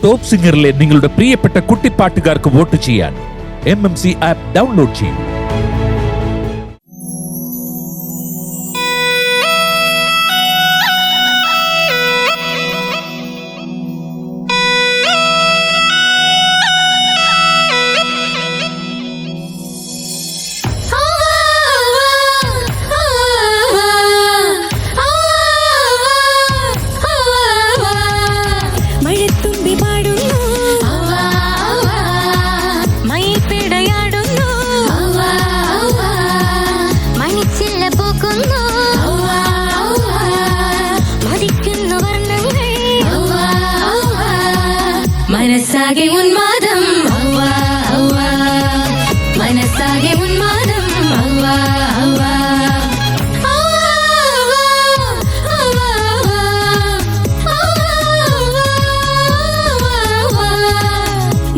Top സിംഗറിലെ നിങ്ങളുടെ പ്രിയപ്പെട്ട കുട്ടിപ്പാട്ടുകാർക്ക് vote ചെയ്യാൻ MMC ആപ്പ് ഡൗൺലോഡ് ചെയ്യൂ. മനസ്സാകെ ഉന്മാദം മനസ്സാകെ ഉന്മാദം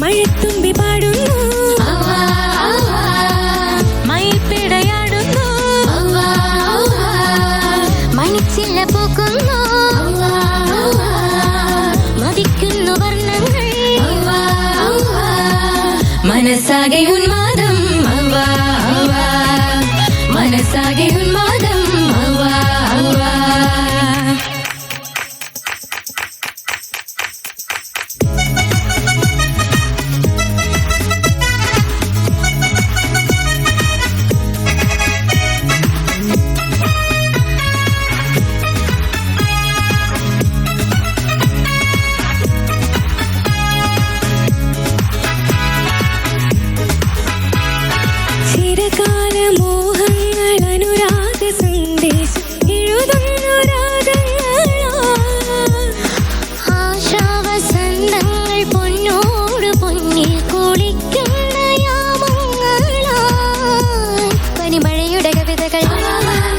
മഴത്തുമ്പി പാടുന്നു മയിൽപ്പിടയാടുന്നു മണിച്ചില്ല പൂക്കുന്നു മതിക്കുന്നു വർണ്ണങ്ങൾ മനസ്സാകെ ഉന്മാദം മനസ്സാകെ ഉന്മാദം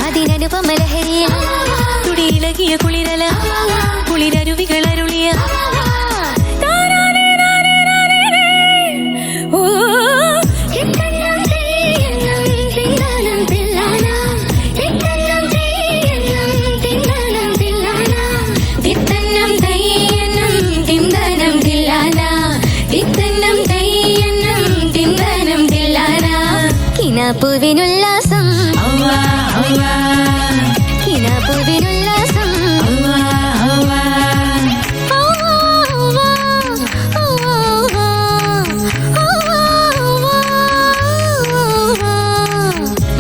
അതിനനുപമലഹരിയ തുടിയിളകിയ കുളിരല കുളിരരുവികളരുളിയ കിനാപ്പൂവിനുല്ലാസം കിനാപ്പൂവിനുല്ലാസം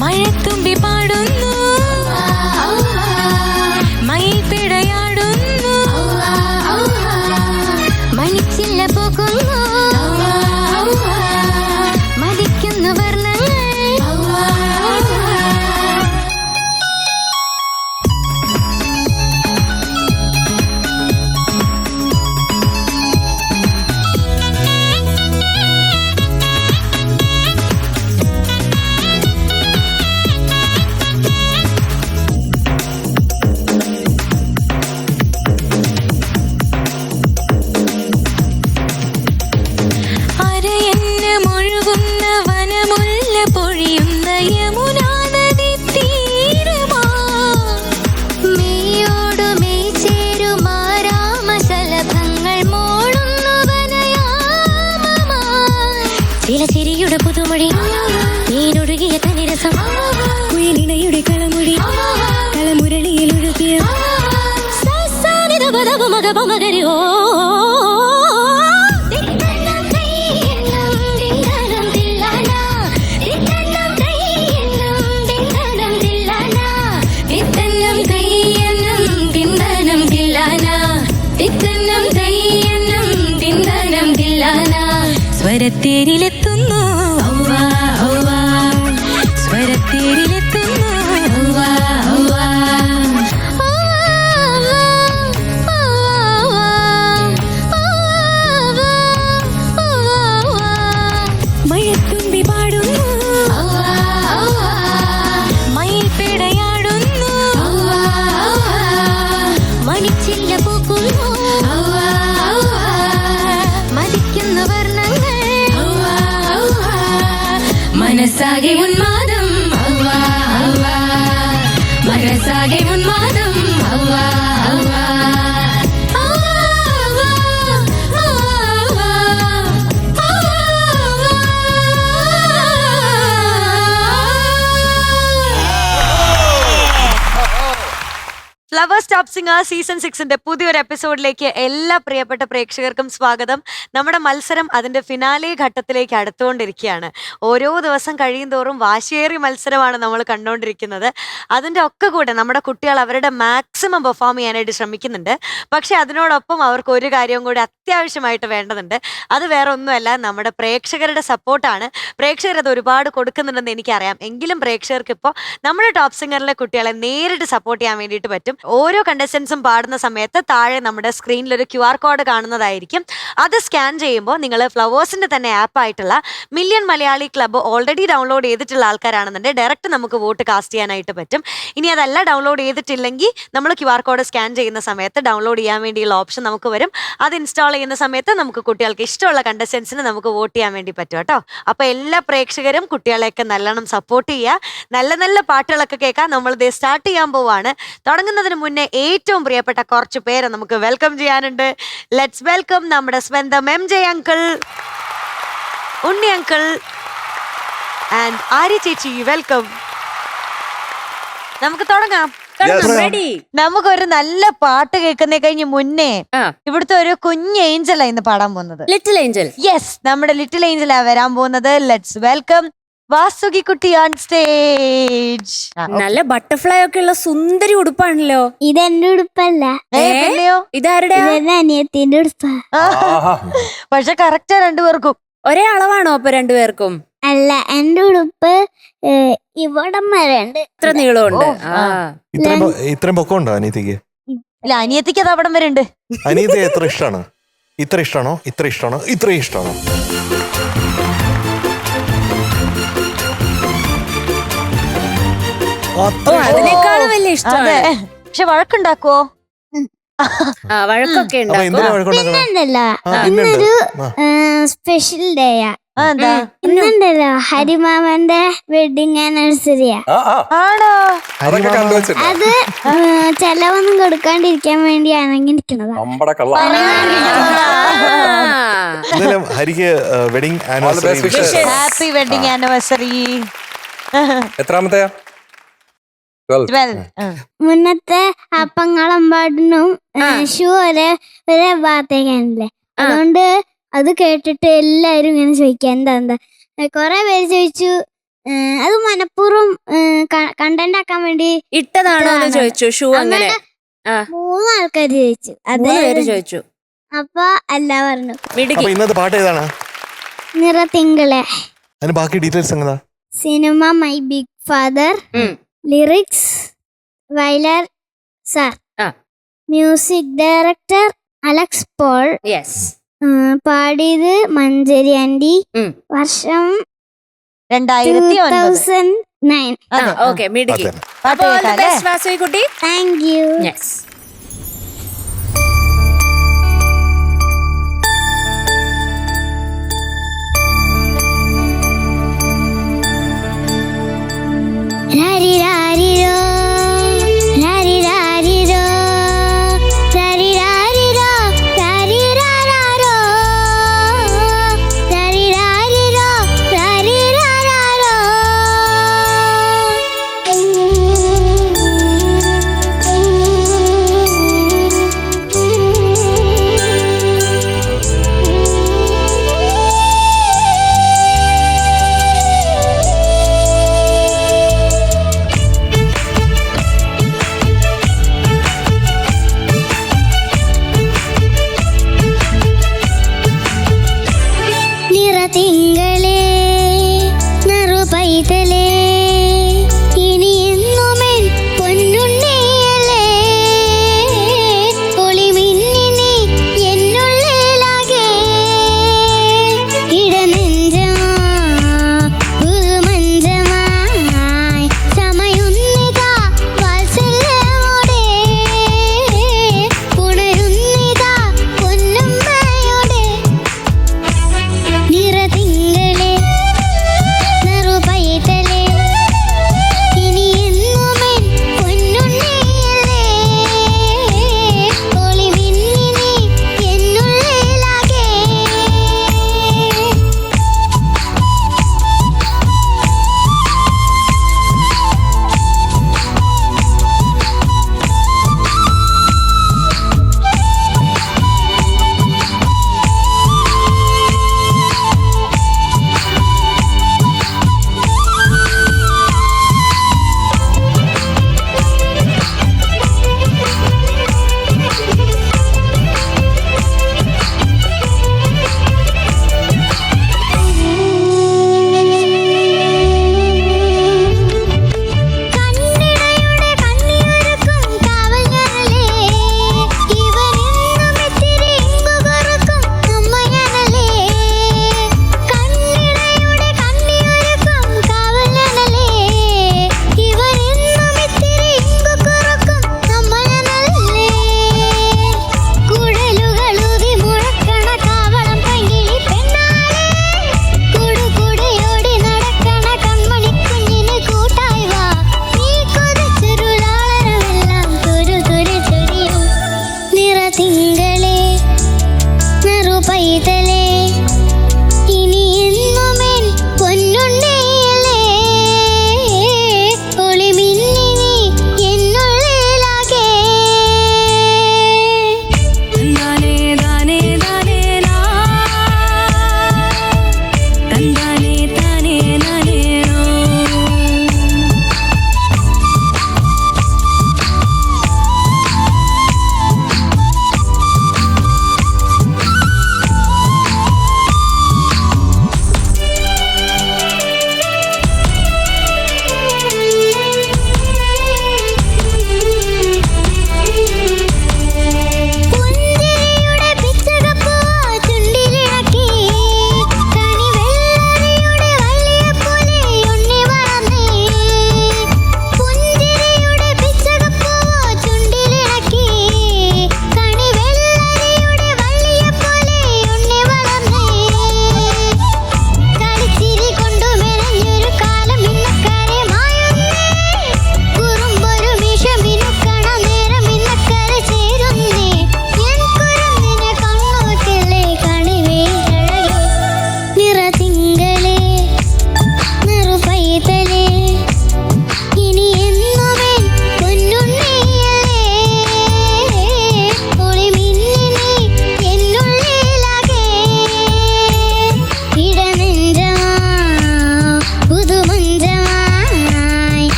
മഴത്തുമ്പി പാടുന്നു മയിൽപ്പിടയാടുന്നു മണിച്ചില്ല പൂക്കുന്നു മതിക്കുന്നു വർണ്ണങ്ങൾ പൊഴിയുന്ന യമുനാ നദി തീരമാ മെയ്യോടു മെയ് ചേരുമാരാമശലഭങ്ങൾ മോളുന്നു വനയാമമായി ചില ചിരിയുടെ പുതുമൊഴി നീനൊഴുകിയ തനിരസം കുയിലിണയുടെ കളമൊഴി കളമുരളിയിൽ ഒഴുകിയ മകമകരോ സ്വരത്തേരിലെത്തുന്നു സ്വരത്തേരിലെത്തുന്നു മഴത്തുമ്പി പാടുന്നു മയിൽപ്പിടയാടുന്നു മണിച്ചില്ല പൂക്കുന്നു മതിക്കുന്നു വർണ്ണങ്ങൾ മനസ്സാകെ ഉന്മാദം മനസ്സാകെ ഉന്മാദം ഫ്ലവേഴ്സ് ടോപ്പ് സിംഗർ സീസൺ 6ന്റെ പുതിയൊരു എപ്പിസോഡിലേക്ക് എല്ലാ പ്രിയപ്പെട്ട പ്രേക്ഷകർക്കും സ്വാഗതം. നമ്മുടെ മത്സരം അതിന്റെ ഫിനാലെ ഘട്ടത്തിലേക്ക് അടുത്തുകൊണ്ടിരിക്കുകയാണ്. ഓരോ ദിവസം കഴിയും തോറും വാശിയേറിയ മത്സരമാണ് നമ്മൾ കണ്ടുകൊണ്ടിരിക്കുന്നത്. അതിൻ്റെ ഒക്കെ കൂടെ നമ്മുടെ കുട്ടികൾ അവരുടെ മാക്സിമം പെർഫോം ചെയ്യാനായിട്ട് ശ്രമിക്കുന്നുണ്ട്. പക്ഷെ അതിനോടൊപ്പം അവർക്ക് ഒരു കാര്യവും കൂടി അത്യാവശ്യമായിട്ട് വേണ്ടതുണ്ട്. അത് വേറെ ഒന്നുമല്ല, നമ്മുടെ പ്രേക്ഷകരുടെ സപ്പോർട്ടാണ്. പ്രേക്ഷകർ അത് ഒരുപാട് കൊടുക്കുന്നുണ്ടെന്ന് എനിക്കറിയാം. എങ്കിലും പ്രേക്ഷകർക്ക് ഇപ്പോൾ നമ്മുടെ ടോപ്പ് സിംഗറിലെ കുട്ടികളെ നേരിട്ട് സപ്പോർട്ട് ചെയ്യാൻ വേണ്ടിയിട്ട് പറ്റും. ഓരോ കണ്ടസ്റ്റൻസും പാടുന്ന സമയത്ത് താഴെ നമ്മുടെ സ്ക്രീനിൽ ഒരു QR കോഡ് കാണുന്നതായിരിക്കും. അത് സ്കാൻ ചെയ്യുമ്പോൾ നിങ്ങൾ ഫ്ലവേഴ്സിന്റെ തന്നെ ആപ്പായിട്ടുള്ള million Malayali club already download ചെയ്തിട്ടുള്ള ആൾക്കാരാണെന്നുണ്ടെങ്കിൽ ഡയറക്റ്റ് നമുക്ക് വോട്ട് കാസ്റ്റ് ചെയ്യാനായിട്ട് പറ്റും. ഇനി അതല്ല ഡൗൺലോഡ് ചെയ്തിട്ടില്ലെങ്കിൽ നമ്മൾ QR കോഡ് സ്കാൻ ചെയ്യുന്ന സമയത്ത് ഡൗൺലോഡ് ചെയ്യാൻ വേണ്ടിയുള്ള ഓപ്ഷൻ നമുക്ക് വരും. അത് ഇൻസ്റ്റാൾ ചെയ്യുന്ന സമയത്ത് നമുക്ക് കുട്ടികൾക്ക് ഇഷ്ടമുള്ള കണ്ടസ്റ്റൻസിന് നമുക്ക് വോട്ട് ചെയ്യാൻ വേണ്ടി പറ്റും കേട്ടോ. അപ്പോൾ എല്ലാ പ്രേക്ഷകരും കുട്ടികളെയൊക്കെ നല്ലോണം സപ്പോർട്ട് ചെയ്യുക. നല്ല നല്ല പാട്ടുകളൊക്കെ കേൾക്കാൻ നമ്മളിത് സ്റ്റാർട്ട് ചെയ്യാൻ പോവാണ്. തുടങ്ങുന്നതിന് മുന്നേ ഏറ്റവും പ്രിയപ്പെട്ട കുറച്ച് പേരെ നമുക്ക് വെൽക്കം ചെയ്യാനുണ്ട്. ലെറ്റ്സ് വെൽക്കം നമ്മുടെ സ്വന്തം MJ uncle, Unni uncle and Arya ചേച്ചി. വെൽക്കം. നമുക്ക് തുടങ്ങാം. നമുക്കൊരു നല്ല പാട്ട് കേൾക്കുന്നേ കഴിഞ്ഞ് മുന്നേ ഇവിടുത്തെ ഒരു കുഞ്ഞ് ഏഞ്ചലാ ഇന്ന് പാടാൻ പോകുന്നത്. Little Angel. യെസ്, നമ്മുടെ ലിറ്റിൽ ഏഞ്ചലാ വരാൻ പോകുന്നത്. ലെറ്റ്സ് വെൽക്കം വാസുകി കുട്ടി ഓൺ സ്റ്റേജ്. നല്ല ബട്ടർഫ്ലൈ ഒക്കെ ഉള്ള സുന്ദരി ഉടുപ്പാണല്ലോ. ഇതെന്റെ ഉടുപ്പല്ല, ഇതാരുടെ? അനിയത്തിന്റെ ഉടുപ്പാ. പക്ഷെ കറക്റ്റാ രണ്ടുപേർക്കും ഒരേ അളവാണോ അപ്പൊ രണ്ടുപേർക്കും? അല്ല, എന്റെ ഉടുപ്പ് ഇവിടം വരെ ഉണ്ട്. ഇത്ര നീളമുണ്ട്. ഇത്രയും പൊക്കമുണ്ടോ അനിയത്തിക്ക്? ഇല്ല, അനിയത്തിക്ക് അത് അവിടം വരെ ഉണ്ട്. അനിയത്തി എത്ര ഇഷ്ടമാണ്? ഇത്ര ഇഷ്ടമാണോ? ഇത്ര ഇഷ്ടമാണോ? ഇത്രയും ഇഷ്ടമാണോ? അതിനേക്കാളും വലിയ ഇഷ്ടമാണ്. പക്ഷെ വഴക്കുണ്ടാക്കുവോ? വഴക്കൊക്കെ പിന്നുണ്ടല്ലോ, ഇന്നൊരു സ്പെഷ്യൽ ഡേയാ. ഇന്നുണ്ടല്ലോ ഹരിമാമന്റെ വെഡിങ് ആനിവേഴ്സറിയാ. ആണോ? അത് ചെലവൊന്നും കൊടുക്കാണ്ടിരിക്കാൻ വേണ്ടിയാണെങ്കിൽ നിൽക്കുന്നതാ. ഹരിക്ക് wedding anniversary. Happy wedding anniversary. എത്രാമത്തെ? മുന്നത്തെ അപ്പങ്ങളമ്പാടിനും ഷൂ ഒരേ ഭാഗത്തേക്കാണല്ലേ. അതുകൊണ്ട് അത് കേട്ടിട്ട് എല്ലാരും ഇങ്ങനെ ചോദിക്കുക എന്താ. കൊറേ പേര് ചോദിച്ചു, അത് മനഃപൂർവ്വം കണ്ടന്റ് ആക്കാൻ വേണ്ടി ഇട്ടതാണോ എന്ന് ചോദിച്ചു. ഷൂ അങ്ങനെ 3 ആൾക്കാര് ചോദിച്ചു. അതേ ചോദിച്ചു. അപ്പൊ അല്ല പറഞ്ഞു. ഇന്നത്തെ പാട്ട് ഏതാണ്? നിറത്തിങ്കളെ. അതിന് ബാക്കി ഡീറ്റെയിൽസ് എങ്ങനെയാ? Cinema my big father, lyrics Vayalar sir, music director Alex Paul, പാടിയത് മഞ്ചേരി ആൻഡി, വർഷം 2009. Thank you.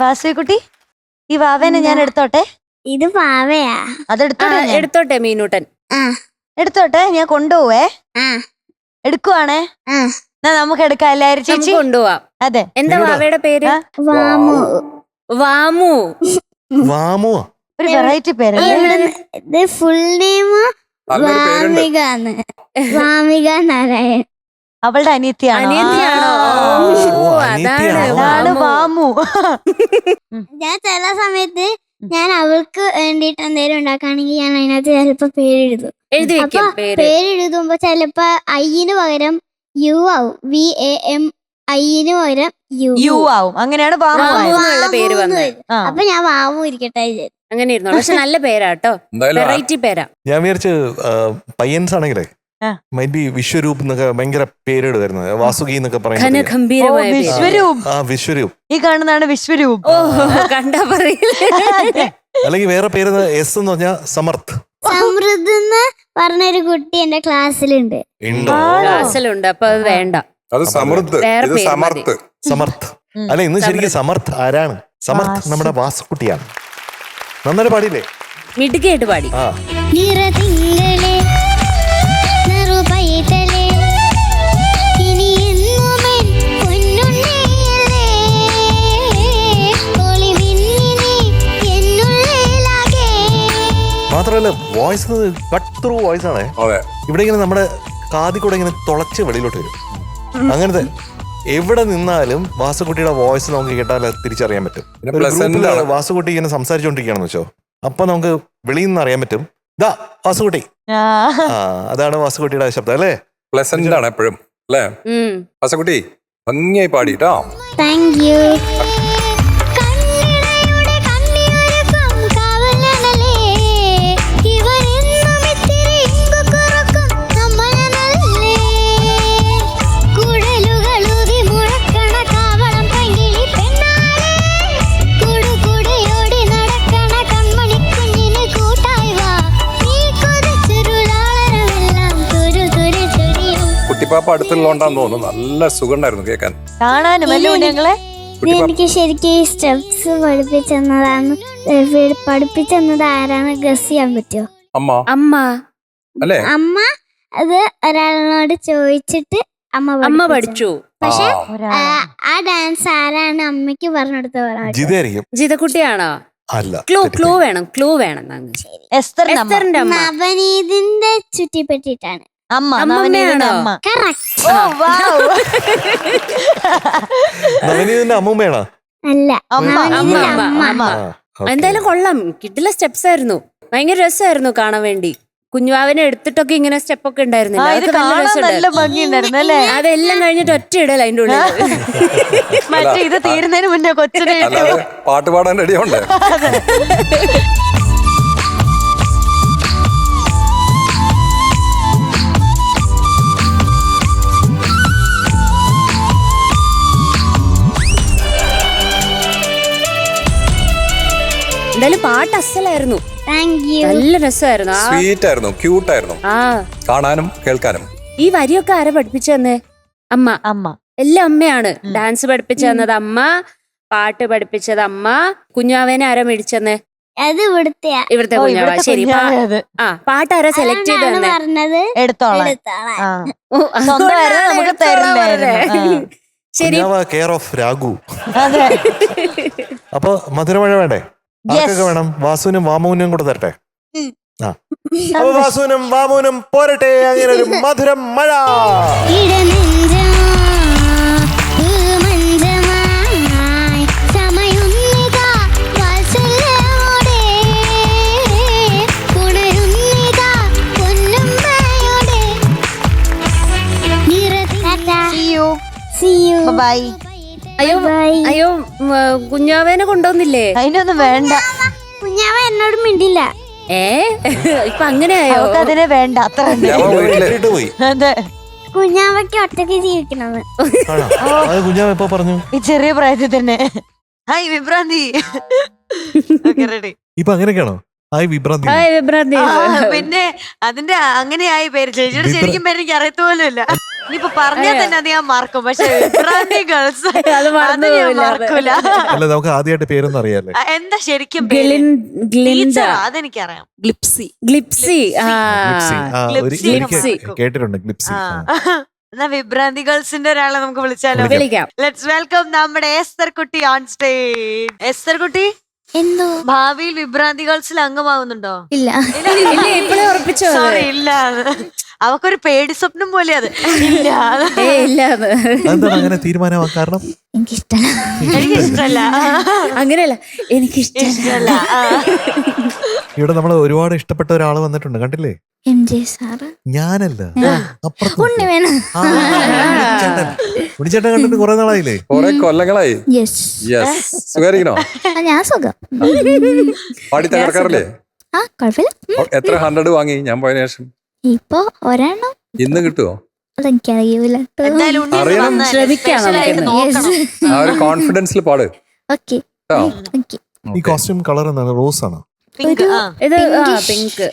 വാസുകുട്ടി, ഈ വാവേനെ ഞാൻ എടുത്തോട്ടെ? ഇത് പാവയാ. അതെടുത്തോട്ടെ ഞാൻ? എടുത്തോട്ടെ മീനൂട്ടൻ. ആ എടുത്തോട്ടെ, ഞാൻ കൊണ്ടുപോവേ. ആ എടുക്കുവാണേ. ആ എന്നാ നമുക്ക് എടുക്കാം എല്ലാരും. ചേച്ചി നമുക്ക് കൊണ്ടുപോവാം. അതെ. എന്താ വാവയുടെ പേര്? ആ? വാമു. വാമു. വാമു ഒരു വെറൈറ്റി പേരല്ലേ? ഇത് ഫുൾ നെയിം നല്ലൊരു പേരുണ്ട്. വാമികാന്ന്. വാമിക നാരായൺ. അവളുടെ അനിയത്തിയാണോ? അനിയത്തിയാണോ? ഓ, അതാണ് അനിയത്തിയാണോ? അതാണ് വാമു. വാമു. ഞാൻ ചില സമയത്ത് ഞാൻ അവൾക്ക് വേണ്ടിട്ട് എന്തെങ്കിലും ഉണ്ടാക്കുകയാണെങ്കിൽ ഞാൻ അതിനകത്ത് ചിലപ്പോ പേരെഴുതും. എഴുതി അപ്പൊ വെക്കും പേര്. പേരെഴുതുമ്പോ ചിലപ്പോ ഐന് പകരം യു ആവും. VAM. ഐന് പകരം യു ആവും. അങ്ങനെയാണ് വാമു വാമു ആയത്. എന്നുള്ള പേര് വാമു എന്ന് വന്നത്. വരും. ആ. അപ്പൊ ഞാൻ വാമു ഇരിക്കട്ടെ വിചാരിച്ചു. അങ്ങനെ ഇരുന്നോ. പക്ഷെ നല്ല പേരാട്ടോ, എന്തായാലും വെറൈറ്റി പേരാ. ഞാൻ വിചാരിച്ച് പയ്യൻസ് ആണെങ്കിലേ ആ. മൈറ്റ് ബി വിശ്വരൂപ് എന്നൊക്കെ ഭയങ്കര പേരിടുമായിരുന്നു. വാസുകി എന്നൊക്കെ പറയുന്നത്. ഓ, ഘനഗംഭീരമായ പേര്. വിശ്വരൂപ്. ആ വിശ്വരൂപ്. ഈ കാണുന്നതാണ് വിശ്വരൂപ്. ഓ കണ്ടാ പറയില്ലേ. അല്ലെങ്കിൽ വേറെ പേര് S എന്ന് പറഞ്ഞാൽ സമർത്ഥ്. സമൃദ്ധ് എന്ന് പറഞ്ഞൊരു കുട്ടി എന്റെ ക്ലാസ്സിലുണ്ട്. ഉണ്ടോ? ക്ലാസ്സിലുണ്ട്, അപ്പൊ അത് വേണ്ട. അത് സമൃദ്ധ്, വേറെ ഇത് പേര് സമർത്ഥ്. സമർത്ഥ്. അല്ല, ഇന്ന് ശരിക്കും സമർത്ഥ് ആരാണ്? സമർത്ഥ് നമ്മുടെ വാസുകുട്ടിയാണ്. നന്നായിട്ട് പാടിയില്ലേ? മിടുകയായിട്ട് പാടി. ആ നിറതിങ്കളെ നറുപൈതലേ ഇനി എന്നുമെൻ പൊന്നുണ്ണിയല്ലേ ഒളിമിന്നിനി എന്നുള്ളിലാകെ. മാത്രമല്ല വോയിസ് കട്ട് ത്രൂ വോയിസ് ആണേ. അതെ. ഇവിടെ ഇങ്ങനെ നമ്മുടെ കാതിൽ കൂടെ ഇങ്ങനെ തുളച്ച് വെളിയിലോട്ട് വരും. അങ്ങനത്തെ എവിടെ നിന്നാലും വാസുകുട്ടിയുടെ വോയിസ് നമുക്ക് കേട്ടാൽ തിരിച്ചറിയാൻ പറ്റും. പിന്നെ ഒരു pleasant ഗ്രൂപ്പില് ആണ്. വാസുകുട്ടി ഇങ്ങനെ സംസാരിച്ചോണ്ടിരിക്കുകയാണെന്ന് വെച്ചോ, അപ്പൊ നമുക്ക് വെളിയിൽ നിന്ന് അറിയാൻ പറ്റും, ദാ വാസുകുട്ടി. ആ. ആ അതാണ് വാസുകുട്ടിയുടെ ശബ്ദം അല്ലേ? പ്ലസന്റ് ആണ് എപ്പോഴും അല്ലേ? വാസുകുട്ടി ഭംഗിയായി പാടിട്ടോ. Thank you. കണ്ണിണയുടെ കണ്ണിയൊരുക്കം കാവലനല്ലേ ഇവരെന്നും ഇത്തിരി ഇങ്കു കുറക്കും നമ്മളനല്ലേ കുഴലുകളൂതി മുഴക്കണ കാവളം പങ്കിളി പെണ്ണാളെ കൂടുകൂടെയോടി നടക്കണ കൺമണി കുഞ്ഞിന് കൂട്ടായി വാ നീ കൊതിച്ചൊരുളാളരമെല്ലാം തുരു തുരു ചൊരിയും. കുട്ടിപ്പാപ്പ അടുത്തുള്ളതുകൊണ്ടാന്ന് തോന്നുന്നു. നല്ല സുഖം ഉണ്ടായിരുന്നു കേൾക്കാൻ. കാണാനും അല്ലേ ഞങ്ങളെ? ഇത് എനിക്ക് ശരിക്കും ഈ സ്റ്റെപ്സ് പഠിപ്പിച്ചെന്നത് ആരാണ് ഗസ് ചെയ്യാൻ പറ്റുമോ? അമ്മ അമ്മ അല്ലേ? അമ്മ അത് ഒരാളിനോട് ചോദിച്ചിട്ട് അമ്മ പഠിച്ചു. പക്ഷെ ആ. ആ ഡാൻസ് ആരാണ് അമ്മയ്ക്ക് പറഞ്ഞെടുത്ത് പറയാൻ ജിതയായിരിക്കും. ജിതക്കുട്ടിയാണോ? അല്ല, ക്ലൂ വേണം. എസ്തറിന്റെ അമ്മ. എസ്തറിന്റെ അമ്മ. നവനീതിന്റെ ചുറ്റിപ്പറ്റിയിട്ടാണ്. അമ്മ അമ്മമ്മയാണോ? നവനീതിന്റെ അമ്മ. കറക്റ്റ്. ഓ, വൗ. നവനീതിന്റെ അമ്മൂമ്മയാണോ? അല്ല, അമ്മ, നവനീതിന്റെ അമ്മ, അമ്മ. അമ്മ. ആ, okay. എന്തായാലും കൊള്ളാം, കിട്ടില്ല സ്റ്റെപ്സ് ആയിരുന്നു. ഭയങ്കര രസമായിരുന്നു കാണാൻ വേണ്ടി. കുഞ്ഞുവാവിനെ എടുത്തിട്ടൊക്കെ ഇങ്ങനെ സ്റ്റെപ്പ് ഒക്കെ ഉണ്ടായിരുന്നില്ല. ആ, ഇത് അതൊക്കെ നല്ല കാണാൻ നല്ല രസമുണ്ടായിരുന്നു. ഭംഗിയുണ്ടായിരുന്നു അല്ലേ? അതെല്ലാം കഴിഞ്ഞിട്ട് ഒറ്റ ഇടല അതിന്റെ ഉള്ളിൽ. മറ്റേ ഇത് തീരുന്നതിന് മുന്നേ കൊച്ചിനെ ഇട്ടു. അല്ലാതെ പാട്ട് പാടാൻ റെഡിയുണ്ട്. എന്തായാലും പാട്ട് അസലായിരുന്നു, താങ്ക് യു. നല്ല രസമായിരുന്നു. സ്വീറ്റ് ആയിരുന്നു, ക്യൂട്ട് ആയിരുന്നു ആ കാണാനും കേൾക്കാനും. ഈ വരിയൊക്കെ ആരാ പഠിപ്പിച്ചു തന്നെ? അമ്മ. അമ്മ. എല്ലാം അമ്മയാണ്. ഡാൻസ് പഠിപ്പിച്ചു തന്നത് അമ്മ, പാട്ട് പഠിപ്പിച്ചത് അമ്മ. കുഞ്ഞാവേനെ ആരാ മേടിച്ചെന്ന്? അത് ഇവിടുത്തെയാ. ഇവിടുത്തെ ഓ, കുഞ്ഞാവ. ഇവിടുത്തെ ശരി. കുഞ്ഞാവേ അത്. ആ പാട്ട് ആരാ സെലക്ട് ചെയ്ത് അതുകൊണ്ടാണ് തന്നെ? പറഞ്ഞത് എടുത്തോളാം. എടുത്തോളാം. ആ. ഓ, സ്വന്തമായിരുന്നു, നമുക്ക് എടുത്തോളാം തരില്ലായിരുന്നു. പറഞ്ഞേ. ശരി. Care of Raghu. അതെ. അപ്പൊ മധുരമഴ വേണ്ടേ? ആർക്കൊക്കെ വേണം? വാസുവിനും വാമുവിനും കൂടെ തരട്ടെ. ഉം. ആ അപ്പൊ വാസുവിനും വാമുവിനും പോരട്ടെ അങ്ങനെ ഒരു മധുരം മഴ. ഇടനെഞ്ചാ മഞ്ചമായി സമയുന്നിതാ വാത്സല്യമോടെ ഉണരുന്നിതാ പൊന്നുമ്മയോടെ See you. See you. Bye. അയ്യോ Bye. അയ്യോ കുഞ്ഞാവേനെ കൊണ്ടുവന്നില്ലേ? അതിനൊന്നും വേണ്ട. കുഞ്ഞാവ എന്നോട് മിണ്ടില്ല. ഇപ്പൊ അങ്ങനെയായോ? അവൾക്ക് അതിനെ വേണ്ട. അത്ര ഉണ്ട്. ഞാൻ വീട്ടില് ഇട്ടിട്ട് പോയി. അതെ. കുഞ്ഞാവയ്ക്ക് ഒറ്റയ്ക്ക് ജീവിക്കണത്. ആണോ? അത് കുഞ്ഞാവ് എപ്പോ പറഞ്ഞു? ഈ ചെറിയ പ്രായത്തിൽ തന്നെ. ഹായ് വിഭ്രാന്തി. Okay, ready. ഇപ്പൊ അങ്ങനെയൊക്കെയാണോ? ഹായ് വിഭ്രാന്തി. ഹായ് വിഭ്രാന്തി. പിന്നെ അതിന്റെ അങ്ങനെയായി പേര്. ചേച്ചിയുടെ ശരിക്കും പേര് എനിക്ക് അറിയത്ത പോലും ഇല്ല. ഇനിയിപ്പോ പറഞ്ഞാൽ തന്നെ അത് ഞാൻ മറക്കും. പക്ഷെ വിഭ്രാന്തി ഗേൾസ് അത് മറന്നു ഞാൻ പോവില്ല. മറക്കൂല. അല്ല നമുക്ക് ആദ്യമായിട്ട് പേരൊന്നും അറിയാല്ലേ? എന്താ ശരിക്കും പേര്? ഗ്ലിൻഡ. ടീച്ചറാ, അതെനിക്കറിയാം. ഗ്ലിപ്സി. ഗ്ലിപ്സി. ഗ്ലിപ്സി. ഒരിക്കൽ കേട്ടിട്ടുണ്ട് ഗ്ലിപ്സി. എന്നാ വിഭ്രാന്തി ഗേൾസിന്റെ ഒരാളെ നമുക്ക് വിളിച്ചാലോ? വിളിക്കാം. ലെറ്റ്സ് വെൽക്കം നമ്മുടെ എസ്തർ കുട്ടി ഓൺ സ്റ്റേജ്. എസ്തർ കുട്ടി, എന്തോ ഭാവിയിൽ വിഭ്രാന്തി ഗേൾസിൽ അംഗമാവുന്നുണ്ടോ? ഇല്ല. ഇല്ല, ഇപ്പഴേ ഉറപ്പിച്ചോ? സോറി, ഇല്ല. അവക്കൊരു പേടി സ്വപ്നം പോലെ അത്. ഇല്ല, ഇല്ലാന്ന്. എന്താണ് അങ്ങനെ തീരുമാനമാ? കാരണം എനിക്കിഷ്ടല്ല. എനിക്കിഷ്ടല്ല. അങ്ങനെയല്ല, എനിക്കിഷ്ടല്ല. ഇവിടെ നമ്മൾ ഒരുപാട് ഇഷ്ടപ്പെട്ട ഒരാൾ വന്നിട്ടുണ്ട്, കണ്ടില്ലേ? MJ sir. ഞാനല്ല, അപ്പുറത്ത് ഉണ്ണി വേണം. ഉണ്ണിച്ചേട്ടൻ കണ്ടിട്ട് കുറെ നാളായില്ലേ? കൊറേ കൊല്ലങ്ങളായി. യെസ്. യെസ്. സുഖായിരിക്കണോ? ഞാൻ സുഖം. പാടി തകർക്കാറില്ലേ? ആ കുഴപ്പമില്ല. എത്ര 100 വാങ്ങി ഞാൻ പോയതിനു ശേഷം? ഇപ്പൊ ഒരെണ്ണം ഇന്ന് കിട്ടുമോ? അതെനിക്കറിയൂല. എന്തായാലും ഉണ്ണി അറിയണം. വന്നതല്ലേ, ശ്രമിക്കാം special ആയിട്ട് നമുക്കിന്ന്. നോക്കണം. ആ ഒരു കോൺഫിഡൻസിൽ പാട് ഓക്കെ കേട്ടോ. ഓക്കെ. ഈ കോസ്റ്റ്യൂം കളർ എന്താണ്? റോസ് ആണോ? Pink, ആ. ഇത് Pinkish. പിങ്ക്.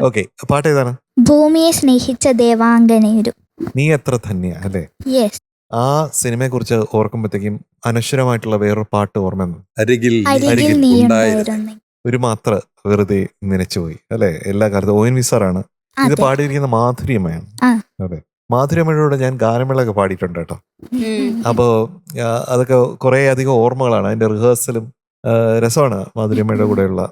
ഓക്കെ, പാട്ട് ഏതാണ്? ഭൂമിയെ സ്നേഹിച്ച ദേവാംഗനയൊരു. നീ എത്ര ധന്യ, അല്ലേ? യെസ്. ആ സിനിമയെ കുറിച്ച് ഓർക്കുമ്പോഴത്തേക്കും അനശ്വരമായിട്ടുള്ള വേറൊരു പാട്ട് ഓർമ്മ അരികിൽ അരികിൽ നീ ഉണ്ടായിരുന്നു. ഉണ്ടായിരുന്നു. ഒരു മാത്ര വെറുതെ നനച്ചുപോയി, അല്ലെ? എല്ലാ കാലത്തും ONV സാറാണ് ഇത് അതെ. പാടിയിരിക്കുന്ന. മാധുര്യമ്മയാണ്. ആ. അതെ, മാധുര്യമ്മയോട് ഞാൻ ഗാനമേളൊക്കെ പാടിയിട്ടുണ്ട് കേട്ടോ. ഉം. അപ്പോൾ അതൊക്കെ കുറേ അധികം ഓർമ്മകളാണ്. അതിന്റെ റിഹേഴ്സലും രസമാണ്. മാധുര്യമ്മയുടെ കൂടെയുള്ള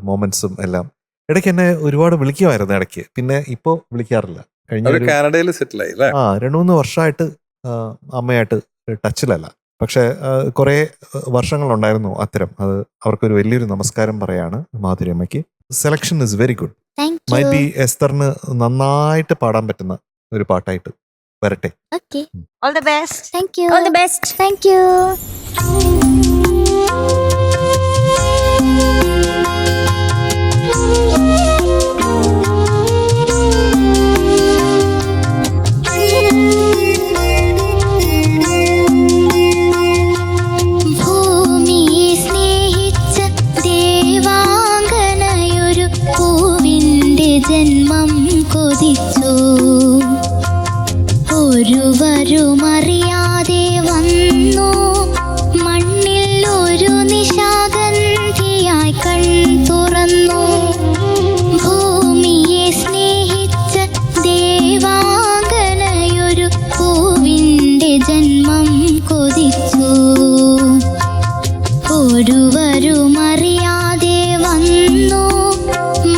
മൊമെന്റ്സും എല്ലാം. ഇടയ്ക്ക് എന്നെ ഒരുപാട് വിളിക്കുമായിരുന്നു ഇടയ്ക്ക്. പിന്നെ ഇപ്പോ വിളിക്കാറില്ല. കഴിഞ്ഞ അവര് ഒരു കാനഡയിൽ സെറ്റിൽ ആയി അല്ലേ? 2-3 വർഷമായിട്ട് അമ്മയായിട്ട് ടച്ചിലല്ല. പക്ഷെ കുറേ വർഷങ്ങളുണ്ടായിരുന്നു അത്തരം. അത് അവർക്കൊരു വലിയൊരു നമസ്കാരം പറയാണ് മാധുര്യമ്മയ്ക്ക്. Selection is very good. Thank my B you. എസ്തറിന് നന്നായിട്ട് പാടാൻ പറ്റുന്ന ഒരു പാട്ടായിട്ട് വരട്ടെ. Okay. All the best. Thank you. All the best. Thank you. ഭൂമിയെ സ്നേഹിച്ച ദേവാംഗനയൊരു പൂവിന്റെ ജന്മം കൊതിച്ചു. ഒരുവരുമറിയാതെ വന്നു മണ്ണിൽ ഒരു നിശാഗന്ധിയായി കൺ തുറന്നു. ഭൂമിയെ സ്നേഹിച്ച ദേവാംഗനയൊരു പൂവിന്റെ ജന്മം കൊതിച്ചു. ഒരുവരുമറിയാതെ വന്നു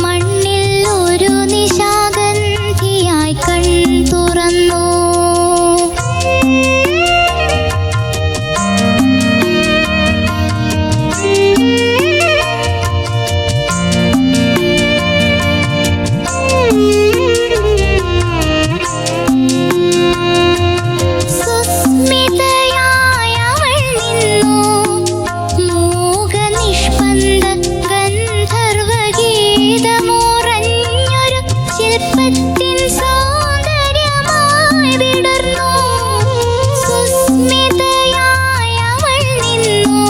മണ്ണിൽ ഒരു നിശാഗന്ധിയായി കൺ തുറന്നു. സുസ്മിതയായവൾ നിന്നു മൂകനിഷ്പന്ദ ഗന്ധർവഗീതമുറഞ്ഞൊരു ശില്പത്തിൻ സൗന്ദര്യമായി വിടർന്നു. സുസ്മിതയായവൾ നിന്നു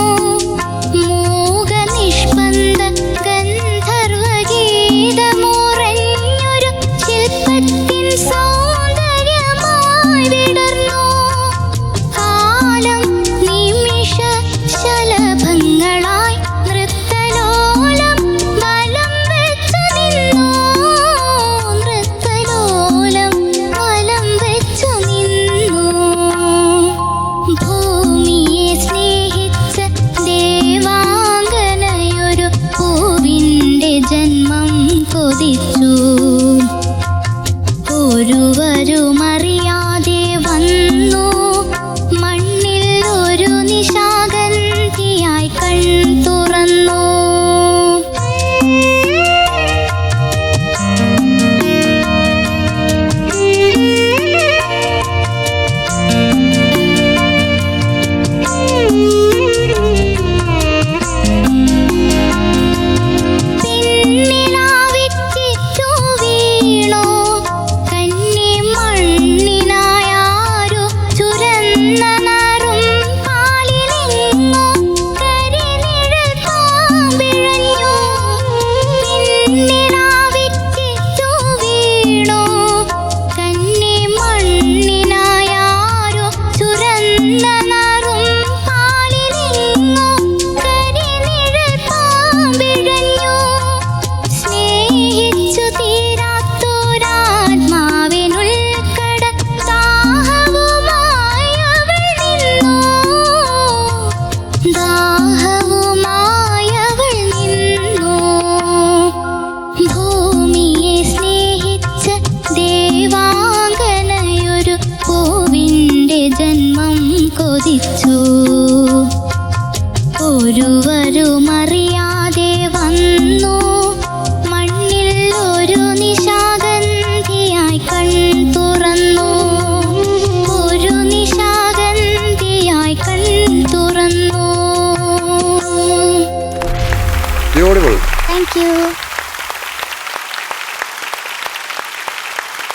മൂകനിഷ്പന്ദ ഗന്ധർവഗീതമുറഞ്ഞൊരു ശില്പത്തിൻ സൗന്ദര്യമായി വിടർന്നു. കാലം നിമിഷ ശലഭങ്ങളായി നൃത്തലോലം വലം വെച്ചു നിന്നു. നൃത്തലോലം വലം വെച്ചു നിന്നു. ഭൂമിയെ സ്നേഹിച്ച ദേവാംഗനയൊരു പൂവിന്റെ ജന്മം കൊതിച്ചു. ഒരുവരുമറിയാതെ വന്നു മണ്ണിൽ ഒരു നിശാഗന്ധിയായി കൺ തുറന്നു. പിന്നിലാവിറ്റിറ്റു വീണു കന്നി മണ്ണിൽ ദേവാംഗനയൊരു പൂവിൻ്റെ ജന്മം കൊതിച്ചു. ഒരുവരുമറിയാതെ വന്നു മണ്ണിൽ ഒരു നിശാഗന്ധിയായി കൺ തുറന്നു. ഒരു നിശാഗന്ധിയായി കൺ തുറന്നു. Thank you.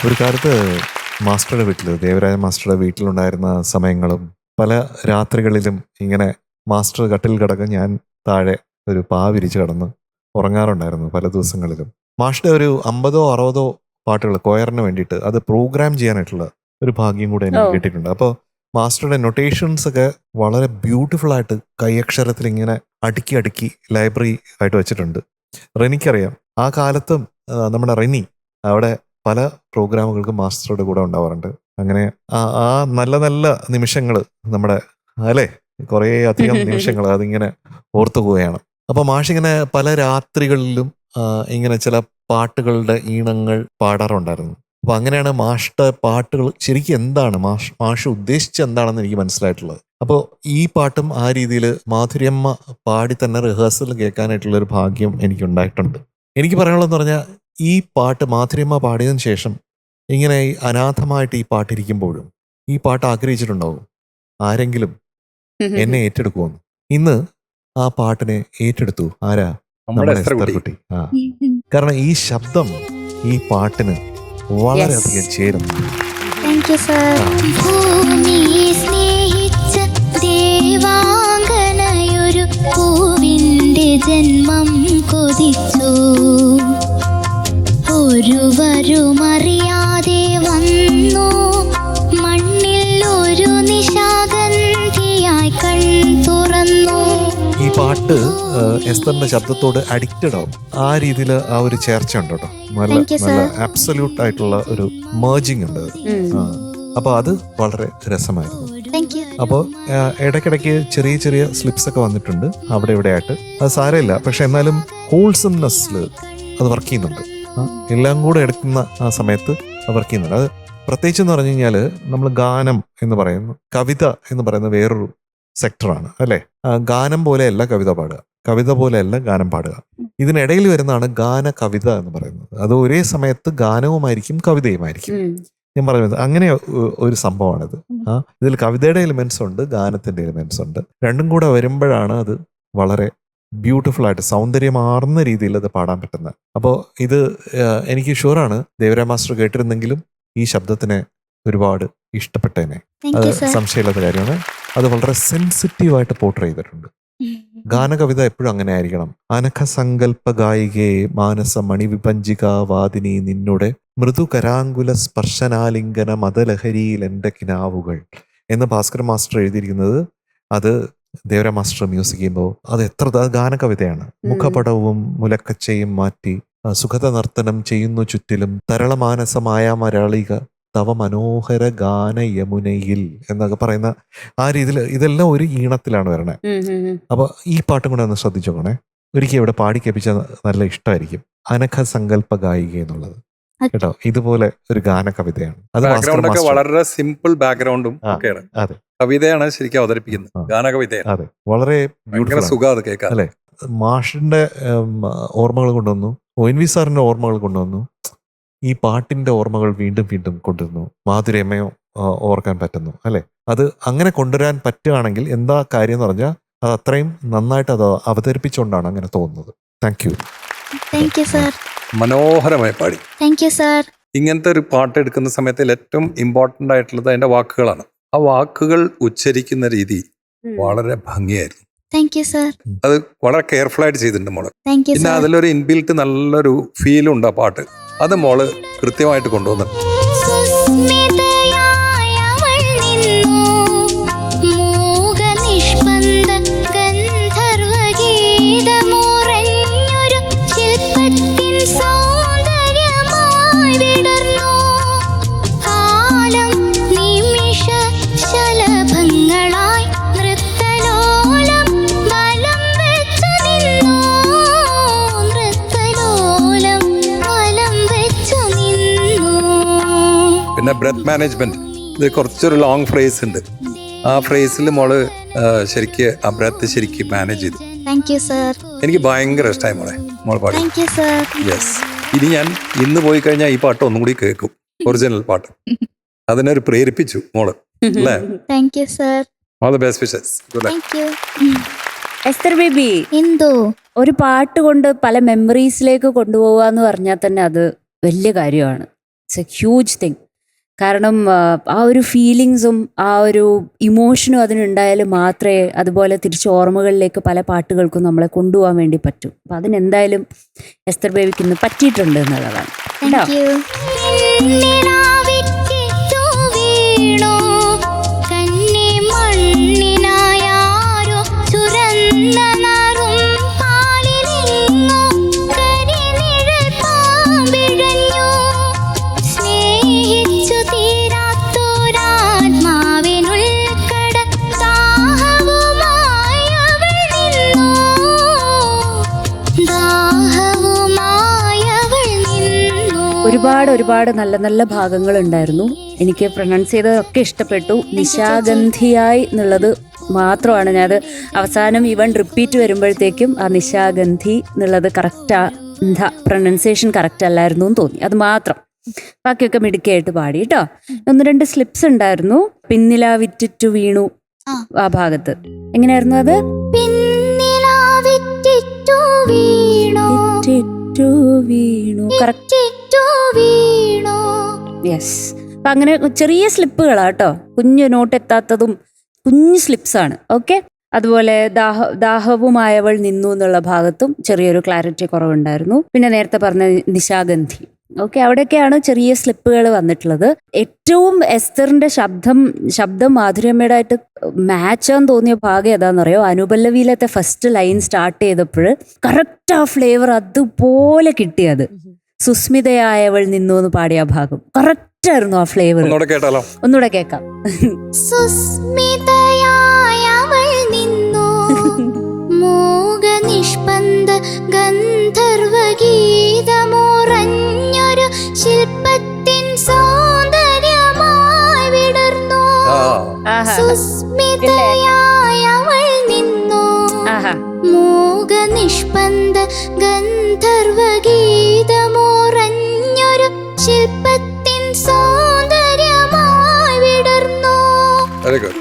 ഒരു കാലത്ത് മാസ്റ്ററുടെ വീട്ടിൽ, ദേവരാജ മാസ്റ്ററുടെ വീട്ടിലുണ്ടായിരുന്ന സമയങ്ങളും പല രാത്രികളിലും ഇങ്ങനെ മാസ്റ്റർ കട്ടിൽ കിടക്കും, ഞാൻ താഴെ ഒരു പാ വിരിച്ച് കിടന്ന് ഉറങ്ങാറുണ്ടായിരുന്നു പല ദിവസങ്ങളിലും. മാസ്റ്ററുടെ ഒരു 50-60 പാട്ടുകൾ കൊയറിന് വേണ്ടിയിട്ട് അത് പ്രോഗ്രാം ചെയ്യാനായിട്ടുള്ള ഒരു ഭാഗ്യം കൂടെ എനിക്ക് കിട്ടിയിട്ടുണ്ട്. അപ്പോൾ മാസ്റ്ററുടെ നൊട്ടേഷൻസ് ഒക്കെ വളരെ ബ്യൂട്ടിഫുൾ ആയിട്ട് കൈയക്ഷരത്തിൽ ഇങ്ങനെ അടുക്കി അടുക്കി ലൈബ്രറി ആയിട്ട് വെച്ചിട്ടുണ്ട്. റെനിക്കറിയാം, ആ കാലത്തും നമ്മുടെ റെനി അവിടെ പല പ്രോഗ്രാമുകൾക്കും മാസ്റ്ററുടെ കൂടെ ഉണ്ടാവാറുണ്ട്. അങ്ങനെ ആ നല്ല നല്ല നിമിഷങ്ങൾ നമ്മുടെ അല്ലേ, കുറേ അധികം നിമിഷങ്ങൾ അതിങ്ങനെ ഓർത്തു പോവുകയാണ്. അപ്പോൾ മാഷിങ്ങനെ പല രാത്രികളിലും ഇങ്ങനെ ചില പാട്ടുകളുടെ ഈണങ്ങൾ പാടാറുണ്ടായിരുന്നു. അപ്പോൾ അങ്ങനെയാണ് മാഷിന്റെ പാട്ടുകൾ ശരിക്കും എന്താണ് മാഷ് ഉദ്ദേശിച്ച എന്താണെന്ന് എനിക്ക് മനസ്സിലായിട്ടുള്ളത്. അപ്പോൾ ഈ പാട്ടും ആ രീതിയിൽ മാധുര്യമ്മ പാടി തന്നെ റിഹേഴ്സൽ കേൾക്കാനായിട്ടുള്ളൊരു ഭാഗ്യം എനിക്കുണ്ടായിട്ടുണ്ട്. എനിക്ക് പറയാനുള്ളതെന്ന് പറഞ്ഞാൽ, ഈ പാട്ട് മാധുര്യമ്മ പാടിയതിനു ശേഷം ഇങ്ങനെ അനാഥമായിട്ട് ഈ പാട്ടിരിക്കുമ്പോഴും ഈ പാട്ട് ആഗ്രഹിച്ചിട്ടുണ്ടാവും ആരെങ്കിലും എന്നെ ഏറ്റെടുക്കുമെന്ന്. ഇന്ന് ആ പാട്ടിനെ ഏറ്റെടുത്തു. ആരാ? നമ്മുടെ എസ്തർകുട്ടി. കാരണം ഈ ശബ്ദം ഈ പാട്ടിന് വളരെയധികം ചേരും. ഭൂമി സ്നേഹിച്ച ദേവാംഗനയൊരു പൂവിൻ്റെ ജന്മം കൊതിച്ചു. ഒരുവരുമറിയാതെ വന്നു മണ്ണിൽ ഒരു നിശാഗന്ധിയായി കൺ തുറന്നു. ഈ പാട്ട് എസ്തറിന്റെ ശബ്ദത്തോട് അഡിക്റ്റഡ് ആവും. ആ രീതിയിൽ ആ ഒരു ചേർച്ച ഉണ്ട് കേട്ടോ. നല്ല അബ്സല്യൂട്ട് ആയിട്ടുള്ള ഒരു മേർജിങ് ഉണ്ട്. അപ്പൊ അത് വളരെ രസമായിരുന്നു. അപ്പോൾ ഇടയ്ക്കിടയ്ക്ക് ചെറിയ ചെറിയ സ്ലിപ്സ് ഒക്കെ വന്നിട്ടുണ്ട് അവിടെ ഇവിടെ ആയിട്ട്. അത് സാരമില്ല, പക്ഷെ എന്നാലും ഹോൾസംനെസ്സിൽ അത് വർക്ക് ചെയ്യുന്നുണ്ട്. എല്ലാം കൂടെ എടുക്കുന്ന ആ സമയത്ത് വർക്ക് ചെയ്യുന്നുണ്ട്. അത് പ്രത്യേകിച്ച് എന്ന് പറഞ്ഞു കഴിഞ്ഞാൽ നമ്മൾ ഗാനം എന്ന് പറയുന്നു, കവിത എന്ന് പറയുന്ന വേറൊരു സെക്ടറാണ് അല്ലേ. ഗാനം പോലെയല്ല കവിത പാടുക, കവിത പോലെയല്ല ഗാനം പാടുക. ഇതിനിടയിൽ വരുന്നതാണ് ഗാന കവിത എന്ന് പറയുന്നത്. അത് ഒരേ സമയത്ത് ഗാനവുമായിരിക്കും കവിതയുമായിരിക്കും. ഞാൻ പറഞ്ഞത് അങ്ങനെ ഒരു സംഭവമാണിത്. ഇതിൽ കവിതയുടെ എലിമെന്റ്സ് ഉണ്ട്, ഗാനത്തിന്റെ എലിമെന്റ്സ് ഉണ്ട്. രണ്ടും കൂടെ വരുമ്പോഴാണ് അത് വളരെ ബ്യൂട്ടിഫുൾ ആയിട്ട് സൗന്ദര്യമാർന്ന രീതിയിൽ അത് പാടാൻ പറ്റുന്നത്. അപ്പോൾ ഇത് എനിക്ക് ഷുവറാണ് ദേവരാജ മാസ്റ്റർ കേട്ടിരുന്നെങ്കിലും ഈ ശബ്ദത്തിനെ ഒരുപാട് ഇഷ്ടപ്പെട്ടേനെ. അത് സംശയമില്ലാത്ത കാര്യമാണ്. അത് വളരെ സെൻസിറ്റീവായിട്ട് പോർട്രേ ചെയ്തിട്ടുണ്ട്. ഗാനകവിത എപ്പോഴും അങ്ങനെ ആയിരിക്കണം. അനഘസങ്കല്പ ഗായികേ മാനസ മണിവിപഞ്ചിക വാദിനി നിന്നുടെ മൃദു കരാങ്കുല സ്പർശനാലിംഗന മതലഹരിയിൽ എൻ്റെ കിനാവുകൾ എന്ന് ഭാസ്കർ മാസ്റ്റർ എഴുതിയിരിക്കുന്നത്. അത് ദേവരാജ മാസ്റ്റർ മ്യൂസിക് ചെയ്യുമ്പോൾ അത് എത്ര ഗാനകവിതയാണ്. മുഖപടവും മുലക്കച്ചയും മാറ്റി സുഖത നർത്തനം ചെയ്യുന്നു ചുറ്റിലും തരളമാനസമായ മരാളിക തവ മനോഹര ഗാന യമുനയിൽ എന്നൊക്കെ പറയുന്ന ആ രീതിയിൽ ഇതെല്ലാം ഒരു ഈണത്തിലാണ് വരണേ. അപ്പൊ ഈ പാട്ടും കൂടെ ഒന്ന് ശ്രദ്ധിച്ചോക്കണേ. ഒരിക്കൽ ഇവിടെ പാടി കേൾപ്പിച്ചാൽ നല്ല ഇഷ്ടമായിരിക്കും. അനഘ സങ്കല്പ ഗായിക എന്നുള്ളത് കേട്ടോ. ഇതുപോലെ ഒരു ഗാനകവിതയാണ്. അത് വളരെ സിമ്പിൾ ബാക്ക്ഗ്രൗണ്ടും ഒക്കെയാണ്. അതെ, കവിതയാണ് ശരിക്കും അവതരിപ്പിക്കുന്നത്. ഗാനകവിതയാണ്. അതെ, വളരെ സുഖം അത് കേൾക്കാൻ അല്ലെ. മാഷിന്റെ ഓർമ്മകൾ കൊണ്ടുവന്നു, ONV സാറിന്റെ ഓർമ്മകൾ കൊണ്ടുവന്നു, ഈ പാട്ടിന്റെ ഓർമ്മകൾ വീണ്ടും വീണ്ടും കൊണ്ടുവന്നു. മാധുര്യമ്മയോ ഓർക്കാൻ പറ്റുന്നു അല്ലെ. അത് അങ്ങനെ കൊണ്ടുവരാൻ പറ്റുകയാണെങ്കിൽ എന്താ കാര്യം എന്ന് പറഞ്ഞാൽ അത് അത്രയും നന്നായിട്ട് അത് അവതരിപ്പിച്ചുകൊണ്ടാണ് അങ്ങനെ തോന്നുന്നത്. Thank you sir. മനോഹരമായി പാടി. Thank you sir. ഇങ്ങനത്തെ ഒരു പാട്ട് എടുക്കുന്ന സമയത്തിൽ ഏറ്റവും ഇമ്പോർട്ടൻ്റ് ആയിട്ടുള്ളത് അതിന്റെ വാക്കുകളാണ്. ആ വാക്കുകൾ ഉച്ചരിക്കുന്ന രീതി വളരെ ഭംഗിയായിരുന്നു. Thank you sir. അത് വളരെ കെയർഫുൾ ആയിട്ട് ചെയ്തിട്ടുണ്ട് മോള്. പിന്നെ സർ. അതിലൊരു ഇൻബിൽറ്റ് നല്ലൊരു ഫീലും ഉണ്ട് ആ പാട്ട്. അത് മോള് കൃത്യമായിട്ട് കൊണ്ടുവന്നിട്ടുണ്ട്. പിന്നെ ബ്രെത്ത് മാനേജ്മെന്റ്, ഇത് കുറച്ചൊരു ലോങ് ഫ്രേസ് ഉണ്ട്. ആ ഫ്രേസിൽ മോള് ശരിക്ക് ആ ബ്രെത്ത് ശരിക്ക് മാനേജ് ചെയ്തു. Thank you sir. എനിക്ക് ഭയങ്കര ഇഷ്ടമായി മോൾ പാട്ട്. Thank you sir. യെസ്, ഇനി ഞാൻ ഇന്ന് പോയി കഴിഞ്ഞാൽ ഈ പാട്ട് ഒന്നും കൂടി കേൾക്കും, ഒറിജിനൽ പാട്ട്. അതിനൊരു പ്രേരിപ്പിച്ചു മോള് അല്ലേ? Thank you sir. All the best wishes. Good luck. Thank you. Esther baby, എന്തോ ഒരു പാട്ട് കൊണ്ട് പല മെമ്മറീസിലേക്ക് കൊണ്ടുപോവുക എന്ന് പറഞ്ഞാൽ തന്നെ അത് വലിയ കാര്യമാണ്. It's A huge thing. കാരണം ആ ഒരു ഫീലിങ്സും ആ ഒരു ഇമോഷനും അതിനുണ്ടായാലും മാത്രമേ അതുപോലെ തിരിച്ച് ഓർമ്മകളിലേക്ക് പല പാട്ടുകൾക്കും നമ്മളെ കൊണ്ടുപോകാൻ വേണ്ടി പറ്റും. അപ്പം അതിനെന്തായാലും എസ്തർ ബേബിക്ക് ഇന്ന് പറ്റിയിട്ടുണ്ട് എന്നുള്ളതാണ്. Thank you. ഒരുപാട് നല്ല നല്ല ഭാഗങ്ങൾ ഉണ്ടായിരുന്നു. എനിക്ക് പ്രൊനൗൺസ് ചെയ്തതൊക്കെ ഇഷ്ടപ്പെട്ടു. നിശാഗന്ധിയായി എന്നുള്ളത് മാത്രമാണ് ഞാനത് അവസാനം ഈവൻ റിപ്പീറ്റ് വരുമ്പോഴത്തേക്കും ആ നിശാഗന്ധി എന്നുള്ളത് കറക്റ്റാ, എന്താ പ്രൊനൗൺസിയേഷൻ കറക്റ്റ് അല്ലായിരുന്നു എന്ന് തോന്നി. അത് മാത്രം. ബാക്കിയൊക്കെ മിടുക്കിയായിട്ട് പാടി കേട്ടോ. 1-2 സ്ലിപ്സ് ഉണ്ടായിരുന്നു. പിന്നില വിറ്റിറ്റു വീണു ആ ഭാഗത്ത് എങ്ങനെയായിരുന്നു അത്? വീണു കറക്റ്റ്. യെസ്. അപ്പൊ അങ്ങനെ ചെറിയ സ്ലിപ്പുകളാട്ടോ, കുഞ്ഞു നോട്ട് എത്താത്തതും കുഞ്ഞു സ്ലിപ്സ് ആണ്. ഓക്കെ. അതുപോലെ ദാഹവുമായവൾ നിന്നു എന്നുള്ള ഭാഗത്തും ചെറിയൊരു ക്ലാരിറ്റി കുറവുണ്ടായിരുന്നു. പിന്നെ നേരത്തെ പറഞ്ഞ നിശാഗന്ധി. ഓക്കെ, അവിടെയൊക്കെയാണ് ചെറിയ സ്ലിപ്പുകൾ വന്നിട്ടുള്ളത്. ഏറ്റവും എസ്തറിന്റെ ശബ്ദം മാധുര്യമ്മയുടെ ആയിട്ട് മാച്ചാന്ന് തോന്നിയ ഭാഗം ഏതാണെന്നറിയോ? അനുപല്ലവിയിലത്തെ ഫസ്റ്റ് ലൈൻ സ്റ്റാർട്ട് ചെയ്തപ്പോൾ കറക്റ്റ് ആ ഫ്ലേവർ അതുപോലെ കിട്ടിയത്. സുസ്മിതയായവൾ നിന്നു എന്ന് പാടിയ ഭാഗം കറക്റ്റ് ആയിരുന്നു ആ ഫ്ലേവർ. ഒന്നുകൂടെ കേൾക്കാം. സുസ്മിതയായവൾ നിന്നു മോഹനിഷ്പന്ദ ഗന്ധർവഗീതമോറഞ്ഞൊരു ശില്പത്തിൻ സൗന്ദര്യമായി വിടർന്നു. സുസ്മിതയായവൾ നിന്നു മോഹനിഷ്പന്ദ ഗന്ധർവഗീതമോറഞ്ഞൊരു ശില്പത്തിൻ സൗന്ദര്യമായി വിടർന്നു.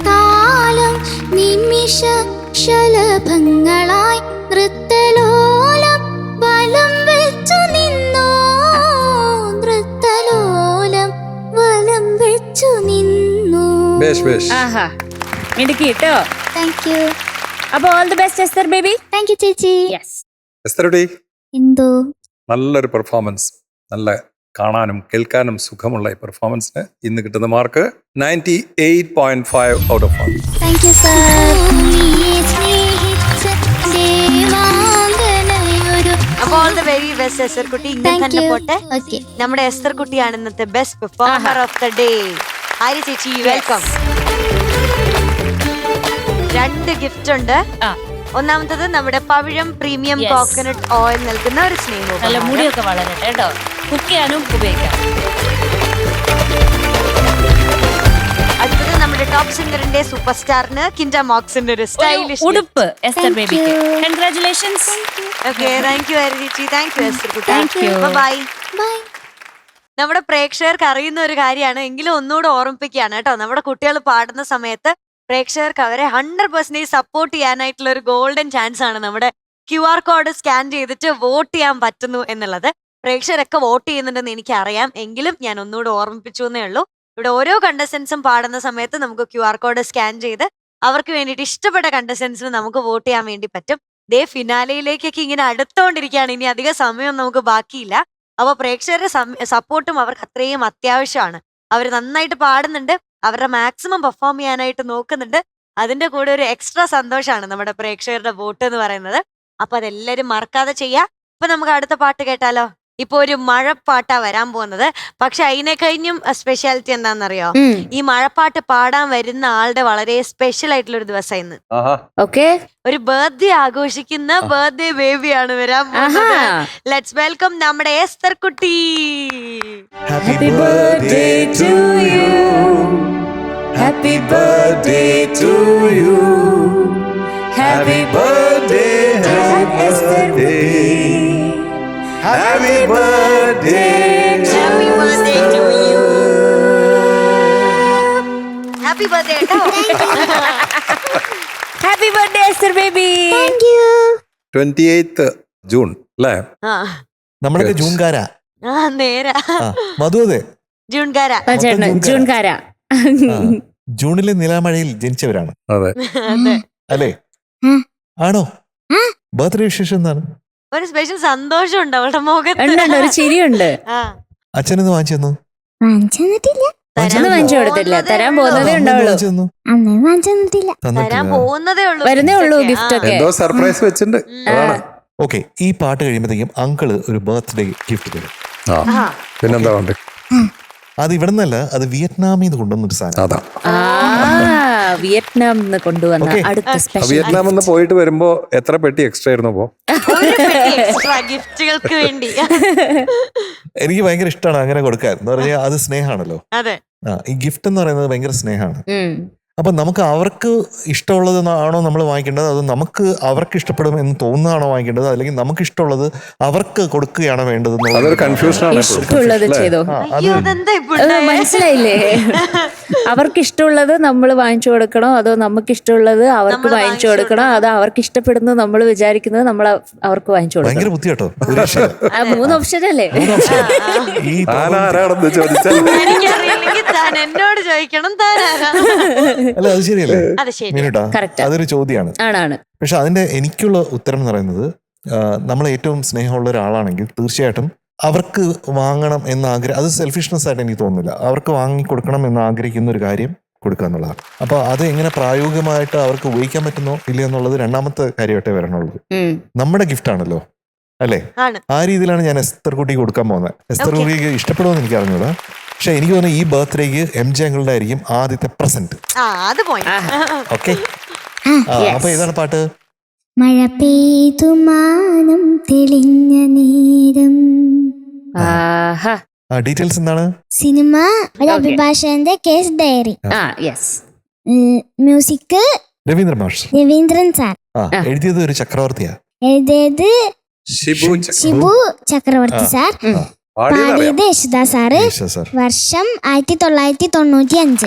കാലം നിമിഷ ശലഭങ്ങളായി നൃത്തലോലം വലം വെച്ചു നിന്നു. നൃത്തലോലം വലം വെച്ചു നിന്നു. മിടുക്കി കേട്ടോ. Thank you. അപ്പൊ all the best Esther baby. Thank you ചേച്ചി. യെസ്. എന്തോ നല്ലൊരു പെർഫോമൻസ്, നല്ല കാണാനും കേൾക്കാനും സുഖമുള്ള ഈ പെർഫോമൻസിന് ഇന്ന് കിട്ടുന്ന mark 98.5 out of 100. Thank you sir. അപ്പൊ all the very best Esther കുട്ടി. ഇങ്ങനെ തന്നെ പോട്ടെ. നമ്മുടെ എസ്തർ കുട്ടിയാണ് ഇന്നത്തെ best performer of the day. Arya ചേച്ചി, വെൽക്കം. 2 ഗിഫ്റ്റ് ഉണ്ട്. ഒന്നാമത്തത് നമ്മുടെ പവിഴം പ്രീമിയം കോക്കനട്ട് ഓയിൽ നൽകുന്ന ഒരു സ്നേഹം. നല്ല മുടിയൊക്കെ വളരട്ടെ കേട്ടോ, കുക്ക് ചെയ്യാനും ഉപയോഗിക്കാം. അടുത്തത് നമ്മുടെ ടോപ്പ് സിംഗറിന്റെ സൂപ്പർ സ്റ്റാറിന് കിൻഡ മോക്സിന്റെ ഒരു സ്റ്റൈലിഷ് ഉടുപ്പ് എസ്തർ ബേബിക്ക്. Congratulations. Okay, thank you Arya ചേച്ചി. താങ്ക് യു എസ്തർ കുട്ടി. ബൈ. നമ്മുടെ പ്രേക്ഷകർക്ക് അറിയുന്ന ഒരു കാര്യമാണ്, എങ്കിലും ഒന്നുകൂടെ ഓർമ്മിപ്പിക്കുകയാണ് കേട്ടോ. നമ്മുടെ കുട്ടികൾ പാടുന്ന സമയത്ത് പ്രേക്ഷകർക്ക് അവരെ 100% സപ്പോർട്ട് ചെയ്യാനായിട്ടുള്ള ഒരു ഗോൾഡൻ ചാൻസ് ആണ് നമ്മുടെ QR കോഡ് സ്കാൻ ചെയ്തിട്ട് വോട്ട് ചെയ്യാൻ പറ്റുന്നു എന്നുള്ളത്. പ്രേക്ഷകരൊക്കെ വോട്ട് ചെയ്യുന്നുണ്ടെന്ന് എനിക്കറിയാം, എങ്കിലും ഞാൻ ഒന്നുകൂടെ ഓർമ്മിപ്പിച്ചു എന്നേ ഉള്ളൂ. ഇവിടെ ഓരോ കണ്ടസ്റ്റൻസും പാടുന്ന സമയത്ത് നമുക്ക് QR കോഡ് സ്കാൻ ചെയ്ത് അവർക്ക് വേണ്ടിയിട്ട് ഇഷ്ടപ്പെട്ട കണ്ടസ്റ്റൻസിന് നമുക്ക് വോട്ട് ചെയ്യാൻ വേണ്ടി പറ്റും. ദേ ഫിനാലയിലേക്കൊക്കെ ഇങ്ങനെ അടുത്തോണ്ടിരിക്കുകയാണ്. ഇനി അധിക സമയം നമുക്ക് ബാക്കിയില്ല. അപ്പോൾ പ്രേക്ഷകരുടെ സപ്പോർട്ടും അവർക്ക് അത്രയും അത്യാവശ്യമാണ്. അവർ നന്നായിട്ട് പാടുന്നുണ്ട്, അവരുടെ മാക്സിമം പെർഫോം ചെയ്യാനായിട്ട് നോക്കുന്നുണ്ട്. അതിന്റെ കൂടെ ഒരു എക്സ്ട്രാ സന്തോഷമാണ് നമ്മുടെ പ്രേക്ഷകരുടെ വോട്ട് എന്ന് പറയുന്നത്. അപ്പൊ അതെല്ലാരും മറക്കാതെ ചെയ്യാ. ഇപ്പൊ നമുക്ക് അടുത്ത പാട്ട് കേട്ടാലോ? ഇപ്പൊ ഒരു മഴപ്പാട്ടാ വരാൻ പോകുന്നത്. പക്ഷെ അതിനെ കഴിഞ്ഞും സ്പെഷ്യാലിറ്റി എന്താണെന്നറിയോ? ഈ മഴപ്പാട്ട് പാടാൻ വരുന്ന ആളുടെ വളരെ സ്പെഷ്യൽ ആയിട്ടുള്ള ഒരു ദിവസം ഇന്ന്. ഓക്കെ, ഒരു ബർത്ത്ഡേ ആഘോഷിക്കുന്ന ബർത്ത്ഡേ ബേബിയാണ് വരാൻ പോകുന്നത്. ലെറ്റ്സ് വെൽക്കം നമ്മുടെ എസ്തർ കുട്ടി. Happy birthday to to you. Happy birthday, happy birthday. Happy birthday. Happy birthday to you. Happy birthday കേട്ടോ. Happy birthday Esther baby. Thank you. 28th June അല്ലേ? ആ നമ്മളൊക്കെ ജൂൺകാരാ. ആ നേരാ. മധു അതെ, ജൂൺകാര. ചേട്ടൻ ജൂൺകാരാ. ജൂണിലെ നിലാമഴയിൽ ജനിച്ചവരാണ് അതെ. അതെ. അല്ലേ? ആണോ? ബർത്ത്ഡേ വിശേഷം എന്താണ്? ഒരു സ്പെഷ്യൽ സന്തോഷം ഉണ്ട് അവളുടെ മുഖത്ത്. ഉണ്ട്, ഒരു ചിരിയുണ്ട്. ആ. അച്ഛനൊന്ന് വാങ്ങിച്ചു തന്നു? വാങ്ങിച്ചു തന്നിട്ടില്ല. അച്ഛന് വാങ്ങിച്ചു കൊടുത്തില്ല, തരാൻ പോകുന്നതേ ഉണ്ടാവുള്ളൂ. അന്ന് വാങ്ങിച്ചു തന്നിട്ടില്ല. തരാൻ പോകുന്നതേ ഉള്ളൂ. വരുന്നേ ഉള്ളൂ ഗിഫ്റ്റ് ഒക്കെ. എന്തോ സർപ്രൈസ് വെച്ചിട്ടുണ്ട്. ഓക്കെ, ഈ പാട്ട് കഴിയുമ്പോഴത്തേക്കും അങ്കിള് ഒരു ബർത്ത്ഡേ ഗിഫ്റ്റ് തരും. ആ പിന്നെന്താ ഉണ്ട്? അത് ഇവിടെ നിന്നല്ല, അത് വിയറ്റ്നാമിൽ നിന്ന് കൊണ്ടുവന്നൊരു സാധനം. അതാ വിയറ്റ്നാം കൊണ്ടുവന്ന Okay. അടുത്ത സ്പെഷ്യൽ. വിയറ്റ്നാം നിന്ന് പോയിട്ട് വരുമ്പോ എത്ര പെട്ടി എക്സ്ട്രാ ആയിരുന്നു അപ്പോ? ഒരു പെട്ടി എക്സ്ട്രാ ഗിഫ്റ്റുകൾക്ക് വേണ്ടി. എനിക്ക് ഭയങ്കര ഇഷ്ടമാണ് അങ്ങനെ കൊടുക്കാൻ. എന്ന് പറഞ്ഞാൽ അത് സ്നേഹമാണല്ലോ. അതെ. ഈ ഗിഫ്റ്റ് എന്ന് പറയുന്നത് ഭയങ്കര സ്നേഹമാണ്. അപ്പൊ നമുക്ക് അവർക്ക് ഇഷ്ടമുള്ളത് ആണോ നമ്മൾ വാങ്ങിക്കേണ്ടത്, അത് നമുക്ക് അവർക്ക് ഇഷ്ടപ്പെടും എന്ന് തോന്നുന്നതാണോ വാങ്ങിക്കേണ്ടത്, അല്ലെങ്കിൽ നമുക്ക് ഇഷ്ടമുള്ളത് അവർക്ക് കൊടുക്കുകയാണോ വേണ്ടത്? അതൊരു കൺഫ്യൂഷനാണ്. ഇഷ്ടമുള്ളത് ചെയ്തോ. അയ്യോ അതെന്താ ഇപ്പൊ മനസ്സിലായില്ലേ? അവർക്ക് ഇഷ്ടമുള്ളത് നമ്മൾ വാങ്ങിച്ചു കൊടുക്കണോ, അതോ നമുക്ക് ഇഷ്ടമുള്ളത് അവർക്ക് വാങ്ങിച്ചു കൊടുക്കണോ, അതോ അവർക്ക് ഇഷ്ടപ്പെടുന്നത് നമ്മൾ വിചാരിക്കുന്നത് നമ്മൾ അവർക്ക് വാങ്ങിച്ചു കൊടുക്കണം? ഭയങ്കര ബുദ്ധിയാട്ടോ. 3 ഓപ്ഷൻ അല്ലേ? ഈ ആരാണെന്ന് ചോദിച്ചാൽ എനിക്കറിയില്ലെങ്കിൽ താൻ എന്നോട് ചോദിക്കണം. താനാരാ? അല്ല, അത് ശരിയല്ലേ അത് ശരി. മീനുട്ടാ? Correct. അതൊരു ചോദ്യമാണ്. ആണ്. പക്ഷെ അതിന്റെ എനിക്കുള്ള ഉത്തരം എന്ന് പറയുന്നത്, നമ്മൾ ഏറ്റവും സ്നേഹമുള്ള ഒരാളാണെങ്കിൽ തീർച്ചയായിട്ടും അവർക്ക് വാങ്ങണം എന്ന ആഗ്രഹം, അത് സെൽഫിഷ്നെസ് ആയിട്ട് എനിക്ക് തോന്നുന്നില്ല. അവർക്ക് വാങ്ങിക്കൊടുക്കണം എന്ന് ആഗ്രഹിക്കുന്ന ഒരു കാര്യം കൊടുക്കുക എന്നുള്ളതാണ്. അപ്പൊ അത് എങ്ങനെ പ്രായോഗികമായിട്ട് അവർക്ക് ഉപയോഗിക്കാൻ പറ്റുന്നോ ഇല്ല എന്നുള്ളത് രണ്ടാമത്തെ കാര്യമായിട്ടേ വരണുള്ളൂ. നമ്മുടെ ഗിഫ്റ്റ് ആണല്ലോ, അല്ലേ? ആ രീതിയിലാണ് ഞാൻ എസ്തർ കുട്ടിക്ക് കൊടുക്കാൻ പോകുന്നത്. എസ്തർ കുട്ടിക്ക് ഇഷ്ടപ്പെടുമെന്ന് എനിക്ക് അറിഞ്ഞൂടാ. പക്ഷെ എനിക്ക് തോന്നുന്നു ഈ ബർത്ത്ഡേക്ക് MJ അങ്കിളുടെ ആയിരിക്കും ആദ്യത്തെ പ്രസന്റ്. ഓക്കെ, അപ്പൊ ഏതാണ് പാട്ട്? മഴ പെയ്തു മാനം തെളിഞ്ഞ നേരം. ഡീറ്റെയിൽസ് എന്താണ്? സിനിമ ഒരു അഭിഭാഷകന്റെ കേസ് ഡയറി. മ്യൂസിക് രവീന്ദ്രൻ മാഷ്. രവീന്ദ്രൻ സാർ. എഴുതിയത് ഒരു ചക്രവർത്തിയാ. എഴുതിയത് ഷിബു ചക്രവർത്തി സാർ. പാടിയത് യേശുദാസ് സാറ്. വർഷം 1995.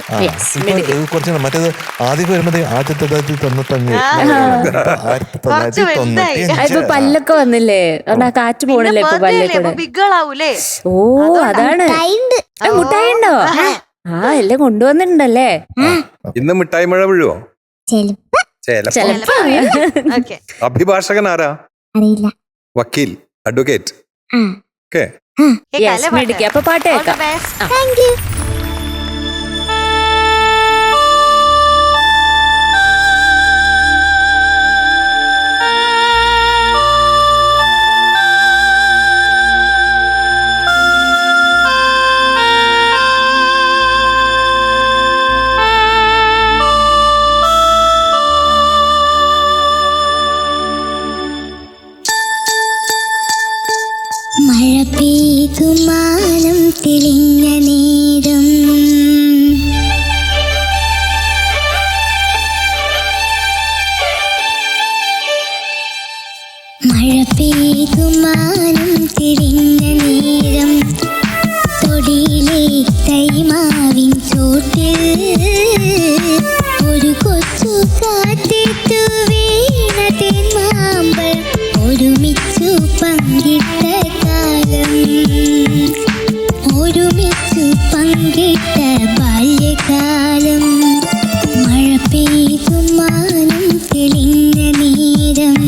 കുറച്ച് മറ്റേത് ആദ്യം വരുമ്പോ ആദ്യത്തെ പല്ലൊക്കെ വന്നില്ലേ? കാറ്റ് പോണില്ലേ ഇപ്പൊ പല്ലേക്കൂടെ? ഓ അതാണ്. മുട്ടായി ഉണ്ടോ? എല്ലാം കൊണ്ടുവന്നിട്ടുണ്ടല്ലേ? ഇന്ന് മിഠായി മഴ വീഴുവോ? ചെലപ്പോ. അഭിഭാഷകൻ ആരാ? അറിയില്ല. വക്കീൽ, അഡ്വക്കേറ്റ്. ഓക്കെ, അപ്പൊ പാട്ട് കേൾക്കാം. Thank you. മഴ പെയ്തു മാനം തെളിഞ്ഞ നേരം. മഴ പെയ്തു മാനം തെളിഞ്ഞ നേരം. തൊടിയിലെ തൈമാവിൻ ചോട്ടിൽ ഒരു കൊച്ചു കാറ്റിട്ടു വീണ തേന്മാമ്പഴം ഒരുമിച്ചു പങ്കിട്ട കാലം. ഒരുമിച്ചു പങ്കിട്ട ബാല്യകാലം. മഴ പെയ്തു മാനം തെളിഞ്ഞ നേരം.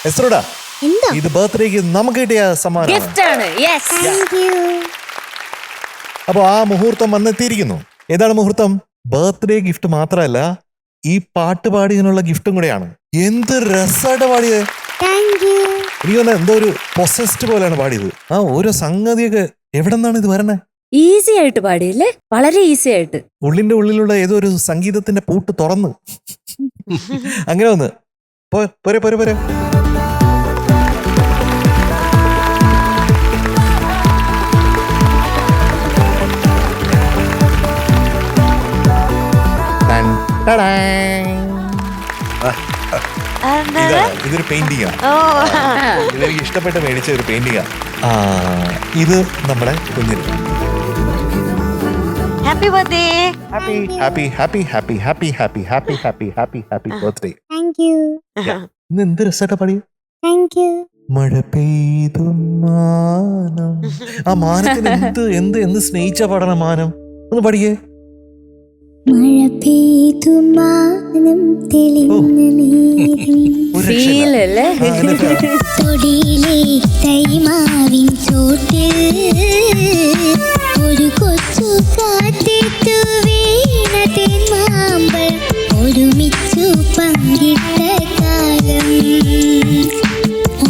എസ്രോടാ എന്തോ ഇത് ബർത്ത്ഡേക്ക് നമുക്ക് കിട്ടിയ സമ്മാനം. ഗിഫ്റ്റ് ആണ്. യെസ്. Thank you. അപ്പൊ ആ മുഹൂർത്തം വന്നെത്തിയിരിക്കുന്നു. ഏതാണ് മുഹൂർത്തം? ബർത്ത്ഡേ ഗിഫ്റ്റ് മാത്രമല്ല, ഈ പാട്ട് പാടിയതിനുള്ള ഗിഫ്റ്റും കൂടെയാണ്. എന്ത് രസമായിട്ട് പാടിയത്. Thank you. എനിക്ക് തോന്നുന്നത് എന്തോ ഒരു പൊസസ്ഡ് പോലെയാണ് പാടിയത്. ആ ഓരോ സംഗതിയൊക്കെ എവിടെ നിന്നാണ് ഇത് വരണേ? ഈസി ആയിട്ട് പാടിയില്ലേ? വളരെ ഈസി ആയിട്ട്. ഉള്ളിന്റെ ഉള്ളിലുള്ള ഏതോ ഒരു സംഗീതത്തിന്റെ പൂട്ട് തുറന്ന് അങ്ങനെ വന്ന് പോരെ പോരെ പോരെ. ഇതൊരു പെയിന്റിംഗാ. ഇതെനിക്ക് ഇഷ്ടപ്പെട്ട് മേടിച്ച ഒരു പെയിന്റിംഗാ. ഇത് നമ്മുടെ കുഞ്ഞിന്. Happy birthday. Happy happy happy happy happy happy happy happy happy happy birthday. Thank U. ഇന്ന് എന്ത് രസമായിട്ടാ പാടിയത്. Thank you. മഴ പെയ്തു മാനം. ആ മാനത്തിന് എന്ത് എന്ത് എന്ത് സ്നേഹിച്ചാ പാടണ മാനം. ഒന്ന് പാടിയേ. മഴ പെയ്തു മാനം തെളിഞ്ഞ നേരം ഒരു ഫീൽ രക്ഷയില്ല. അല്ലേ? തൊടിയിലെ തൈമാവിൻ ചോട്ടിൽ ഒരു കൊച്ചു കാറ്റിട്ടു വീണ തേന്മാമ്പഴം ഒരുമിച്ചു പങ്കിട്ട കാലം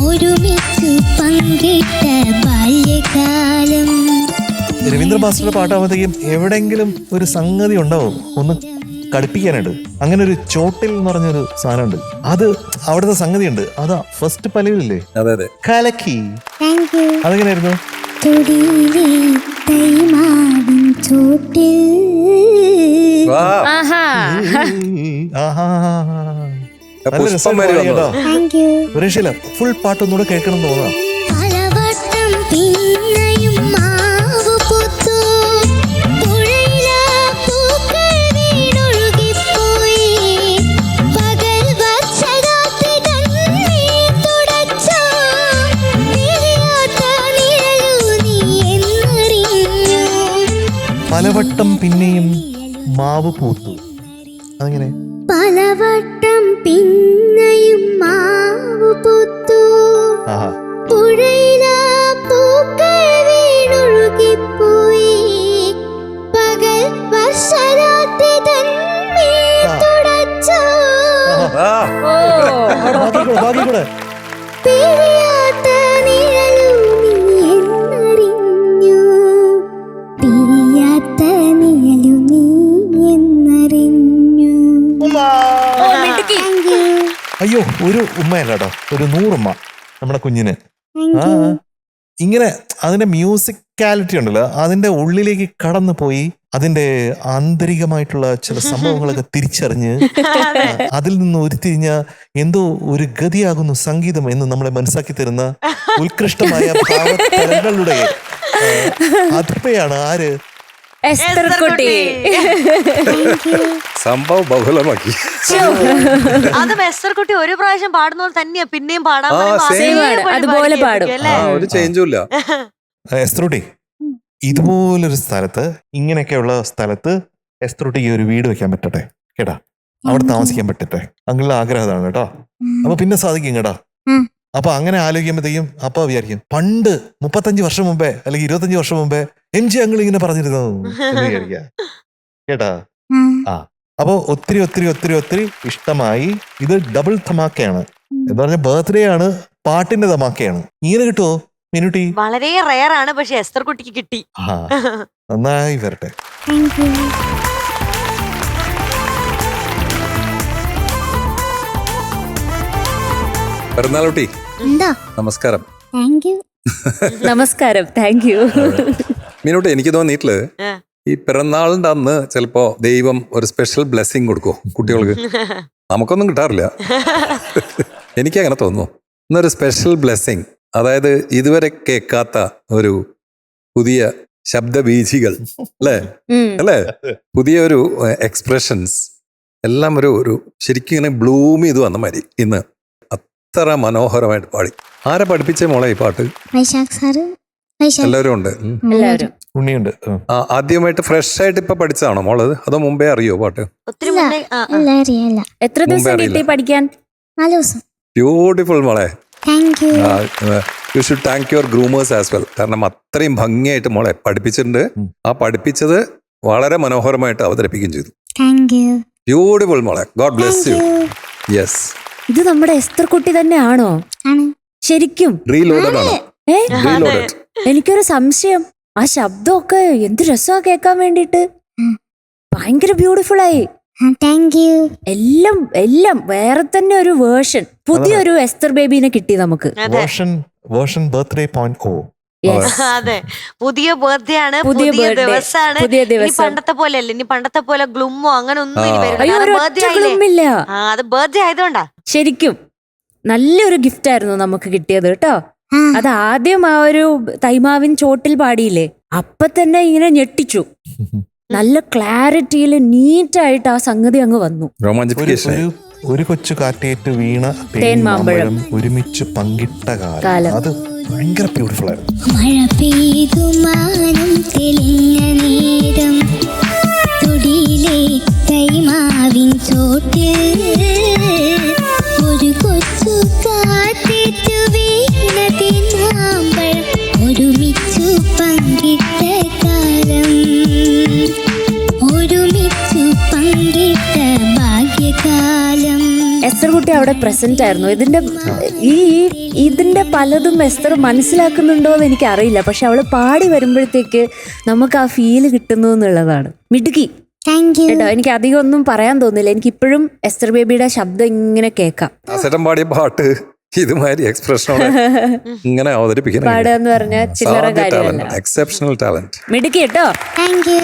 ഒരുമിച്ചു പങ്കിട്ട ബാല്യകാലം. രവീന്ദ്ര മാസ്റ്ററുടെ പാട്ടാകുമ്പോഴത്തേക്കും എവിടെയെങ്കിലും ഒരു സംഗതി ഉണ്ടാവും ഒന്ന് കടുപ്പിക്കാനായിട്ട്. അങ്ങനെ ഒരു ചോട്ടിൽ എന്ന് പറഞ്ഞൊരു സാധനമുണ്ട്. അത് അവിടുത്തെ സംഗതി ഉണ്ട്. അതാ ഫസ്റ്റ് പലവില്ലേ? അതെ അതെ. കലക്കി. Thank you. അതെങ്ങനെയായിരുന്നു? തൊടിയിലെ തൈമാവിൻ ചോട്ടിൽ വാ. ആഹാ. ആഹാ. നല്ല പുഷ്പം രസമായിട്ട് വരെ പാടി കേട്ടോ. വന്നു. Thank you. ഒരു രക്ഷയില്ല. ഫുൾ പാട്ട് ഒന്നുകൂടെ കേൾക്കണം എന്ന് തോന്നാം. പലവട്ടം പിന്നെയും മാവ് പൂത്തു പുഴയിലാ പൂക്കൾ വീണൊഴുകിപ്പോയി പകൽ വർഷരാത്രി തന്നീർ തുടച്ചു നിലയാത്ത നിഴലു നീ എന്നറിഞ്ഞു. പലവട്ടം പിന്നെയും മാവ് പൂത്തു. അതെങ്ങനെ? പലവട്ടം പിന്നെയും മാവ് പൂത്തു ആഹാ. പുഴയിലാ പൂക്കൾ വീണൊഴുകിപ്പോയി പകൽ വർഷരാത്രി തന്നീർ തുടച്ചു ആ. ഓ. ബാക്കിക്കൂടെ. പിരിയാത്ത നിഴലു നീ എന്നറിഞ്ഞു പിരിയാത്ത നിഴലു നീ എന്നറിഞ്ഞു. ഓ, മിടുക്കി. Thank you. അയ്യോ, ഒരു ഉമ്മയല്ല കേട്ടോ, ഒരു 100 ഉമ്മ നമ്മുടെ കുഞ്ഞിന്. താങ്ക് ആ യു. ഇങ്ങനെ അതിന്റെ മ്യൂസിക്കാലിറ്റി ഉണ്ടല്ലോ, അതിന്റെ ഉള്ളിലേക്ക് കടന്നു പോയി അതിന്റെ ആന്തരികമായിട്ടുള്ള ചില സംഭവങ്ങളൊക്കെ തിരിച്ചറിഞ്ഞ് അതിൽ നിന്ന് ഉരുത്തിരിഞ്ഞ എന്തോ ഒരു ഗതിയാകുന്നു സംഗീതം എന്ന് നമ്മളെ മനസ്സിലാക്കി തരുന്ന ഉത്കൃഷ്ടമായ ഭാവതലങ്ങളുടെ അധിപയാണ് ആര്? എസ്തർ കുട്ടി. സംഭവം ബഹുലമാക്കി. അത് മെസ്റ്റർകുട്ടി ഒരു പ്രാവശ്യം പാടുന്ന പോലെ തന്നെയാ പിന്നെയും പാടാൻ ആ, പറയുമ്പോ same അതേപോലെ ആണ്. അതുപോലെ പാടിയിരിക്കും പാടും. അല്ലേ? ഒരു ചേഞ്ചും ഇല്ല. എസ്ത്രുട്ടി, ഇതുപോലൊരു സ്ഥലത്ത്, ഇങ്ങനെയൊക്കെയുള്ള സ്ഥലത്ത് എസ്ത്രുട്ടിക്ക് ഒരു വീട് വെക്കാൻ പറ്റട്ടെ കേട്ടാ. അവിടെ താമസിക്കാൻ പറ്റട്ടെ. അങ്ങനെ ആഗ്രഹം അതാണ് കേട്ടോ. അപ്പൊ പിന്നെ സാധിക്കും കേട്ടാ. ഉം. അപ്പൊ അങ്ങനെ ആലോചിക്കുമ്പോഴത്തേക്കും അപ്പൊ വിചാരിക്കും പണ്ട് 35 വർഷം മുമ്പേ അല്ലെങ്കിൽ 25 വർഷം മുമ്പേ MG അങ്കിൾ ഇങ്ങനെ പറഞ്ഞിരുന്നു എന്ന് വിചാരിക്കുക കേട്ടാ. അപ്പൊ ഒത്തിരി ഒത്തിരി ഒത്തിരി ഒത്തിരി ഇഷ്ടമായി. ഇത് ഡബിൾ ധമാക്കയാണ് എന്ന് പറഞ്ഞ ബർത്ത്ഡേ ആണ്, പാട്ടിന്റെ ധമാക്കയാണ്. ഇങ്ങനെ കിട്ടുമോ മിനുട്ടി? വളരെ റയർ ആണ്, പക്ഷെ എസ്തർ കുട്ടിക്ക് കിട്ടി. ആ നന്നായി വരട്ടെ. Thank you. പെരുന്നാളുട്ടി എന്താ? നമസ്കാരം. Thank you. നമസ്കാരം. Thank you. മീനൂട്ടി, എനിക്ക് തോന്നിയിട്ടില്ല ആ. ഈ പിറന്നാളിന്റെ അന്ന് ചിലപ്പോ ദൈവം ഒരു സ്പെഷ്യൽ ബ്ലെസ്സിങ് കൊടുക്കുമോ കുട്ടികൾക്ക്? നമുക്കൊന്നും കിട്ടാറില്ല. എനിക്കങ്ങനെ തോന്നുന്നു. ഇന്നൊരു സ്പെഷ്യൽ ബ്ലെസ്സിങ്, അതായത് ഇതുവരെ കേൾക്കാത്ത ഒരു പുതിയ ശബ്ദബീജികൾ അല്ലേ അല്ലേ, പുതിയ ഒരു എക്സ്പ്രഷൻസ് എല്ലാം ഒരു ശരിക്കും ഇങ്ങനെ ബ്ലൂം ചെയ്ത് വന്ന മാതിരി ഇന്ന് അത്ര മനോഹരമായിട്ട് പാടി. ആരെ പഠിപ്പിച്ചേ മോളെ ഈ പാട്ട്? വൈശാഖ് സാറ്. എല്ലാവരും ഉണ്ട്. എല്ലാവരും ഉണ്ണിയുണ്ട്. ആദ്യമായിട്ട് ഫ്രഷ് ആയിട്ട് ഇപ്പൊ പഠിച്ചതാണോ മോളത്, അതോ മുമ്പേ അറിയോ പാട്ട്? ഒത്തിരി മുന്നേ ഇല്ല, അറിയില്ല. എത്ര ദിവസം മുമ്പേ കിട്ടി അറിയില്ല. പഠിക്കാൻ? 4 ദിവസം. ബ്യൂട്ടിഫുൾ മോളെ. Thank you. You should thank your groomers as well. കാരണം അത്രയും ഭംഗിയായിട്ട് മോളെ പഠിപ്പിച്ചിട്ടുണ്ട്. ആ പഠിപ്പിച്ചത് വളരെ മനോഹരമായിട്ട് അവതരിപ്പിക്കുകയും ചെയ്തു. Thank you. ബ്യൂട്ടിഫുൾ മോളെ. God bless you. യെസ്. ഇത് നമ്മുടെ എസ്തർ കുട്ടി തന്നെയാണോ ആണ്. ശരിക്കും? റീലോഡഡ് ആണ്. ഏ റീലോഡഡ്. എനിക്കൊരു സംശയം. ആ ശബ്ദമൊക്കെ എന്ത് രസമാ കേൾക്കാൻ വേണ്ടിട്ട്. ഭയങ്കര ബ്യൂട്ടിഫുൾ ആയി. Thank you. എല്ലാം എല്ലാം വേറെ തന്നെ ഒരു വേർഷൻ. പുതിയൊരു എസ്തർ ബേബീനെ കിട്ടി നമുക്ക്. Version birthday 0.0. Yes. അതെ, പുതിയ ബർത്ത്ഡേ ആണ്, പുതിയ പുതിയ birthday, ദിവസമാണ്. പുതിയ ഇനി ദിവസം. പണ്ടത്തെ പോലെ അല്ല, ഇനി പണ്ടത്തെ പോലെ ഗ്ലുമ്മോ അങ്ങനെ ഒന്നും ഇനി ആ. അയ്യോ, ഒരു ബർത്ത്ഡേ ആയില്ലേ. ഒറ്റ അത് ബർത്ത്ഡേ ആയതുകൊണ്ടാ. ശരിക്കും നല്ലൊരു ഗിഫ്റ്റ് ആയിരുന്നു നമുക്ക് കിട്ടിയത് കേട്ടോ. അത് ആദ്യം ആ ഒരു തൈമാവിൻ ചോട്ടിൽ പാടിയില്ലേ, അപ്പൊ തന്നെ ഇങ്ങനെ ഞെട്ടിച്ചു. നല്ല ക്ലാരിറ്റിയിൽ നീറ്റായിട്ട് ആ സംഗതി അങ്ങ് വന്നു. റൊമാൻറ്റിഫിക്കേഷൻ. ഒരു കൊച്ചു കാറ്റേറ്റ് വീണ തേന്മാമ്പഴം ഒരുമിച്ച് പങ്കിട്ട കാലം. കാലം. അത് ഭയങ്കര ബ്യൂട്ടിഫുൾ ആയിരുന്നു. മഴ പെയ്തു മാനം തെളിഞ്ഞ നേരം തുടിയിലെ തൈമാവിൻ ചോട്ടിൽ ഒരു കൊച്ചു കാറ്റേറ്റു വീണ തേന്മാമ്പഴം ഒരുമിച്ചു പങ്കിട്ട കാലം, ഒരുമിച്ചു പങ്കിട്ട ഭാഗ്യകാലം. എസ്തർ കുട്ടി അവിടെ പ്രസന്റ് ആയിരുന്നു. ഇതിന്റെ പലതും എസ്തർ മനസ്സിലാക്കുന്നുണ്ടോ എന്ന് എനിക്ക് അറിയില്ല. പക്ഷെ അവള് പാടി വരുമ്പോഴത്തേക്ക് നമുക്ക് ആ ഫീല് കിട്ടുന്നു എന്നുള്ളതാണ്. മിടുക്കി താങ്ക് യു. കേട്ടോ. എനിക്ക് അധികം ഒന്നും പറയാൻ തോന്നില്ല. എനിക്ക് ഇപ്പോഴും എസ്തർ ബേബിയുടെ ശബ്ദം ഇങ്ങനെ കേൾക്കാം. അസറ്റം പാടിയ പാട്ട് ഇതുമാതിരി എക്സ്പ്രഷനോടെ ഇങ്ങനെ അവതരിപ്പിക്കണം. പാടുകയെന്ന് പറഞ്ഞാൽ ചില്ലറ കാര്യമല്ല. Exceptional talent. മിടുക്കി കേട്ടോ. Thank U.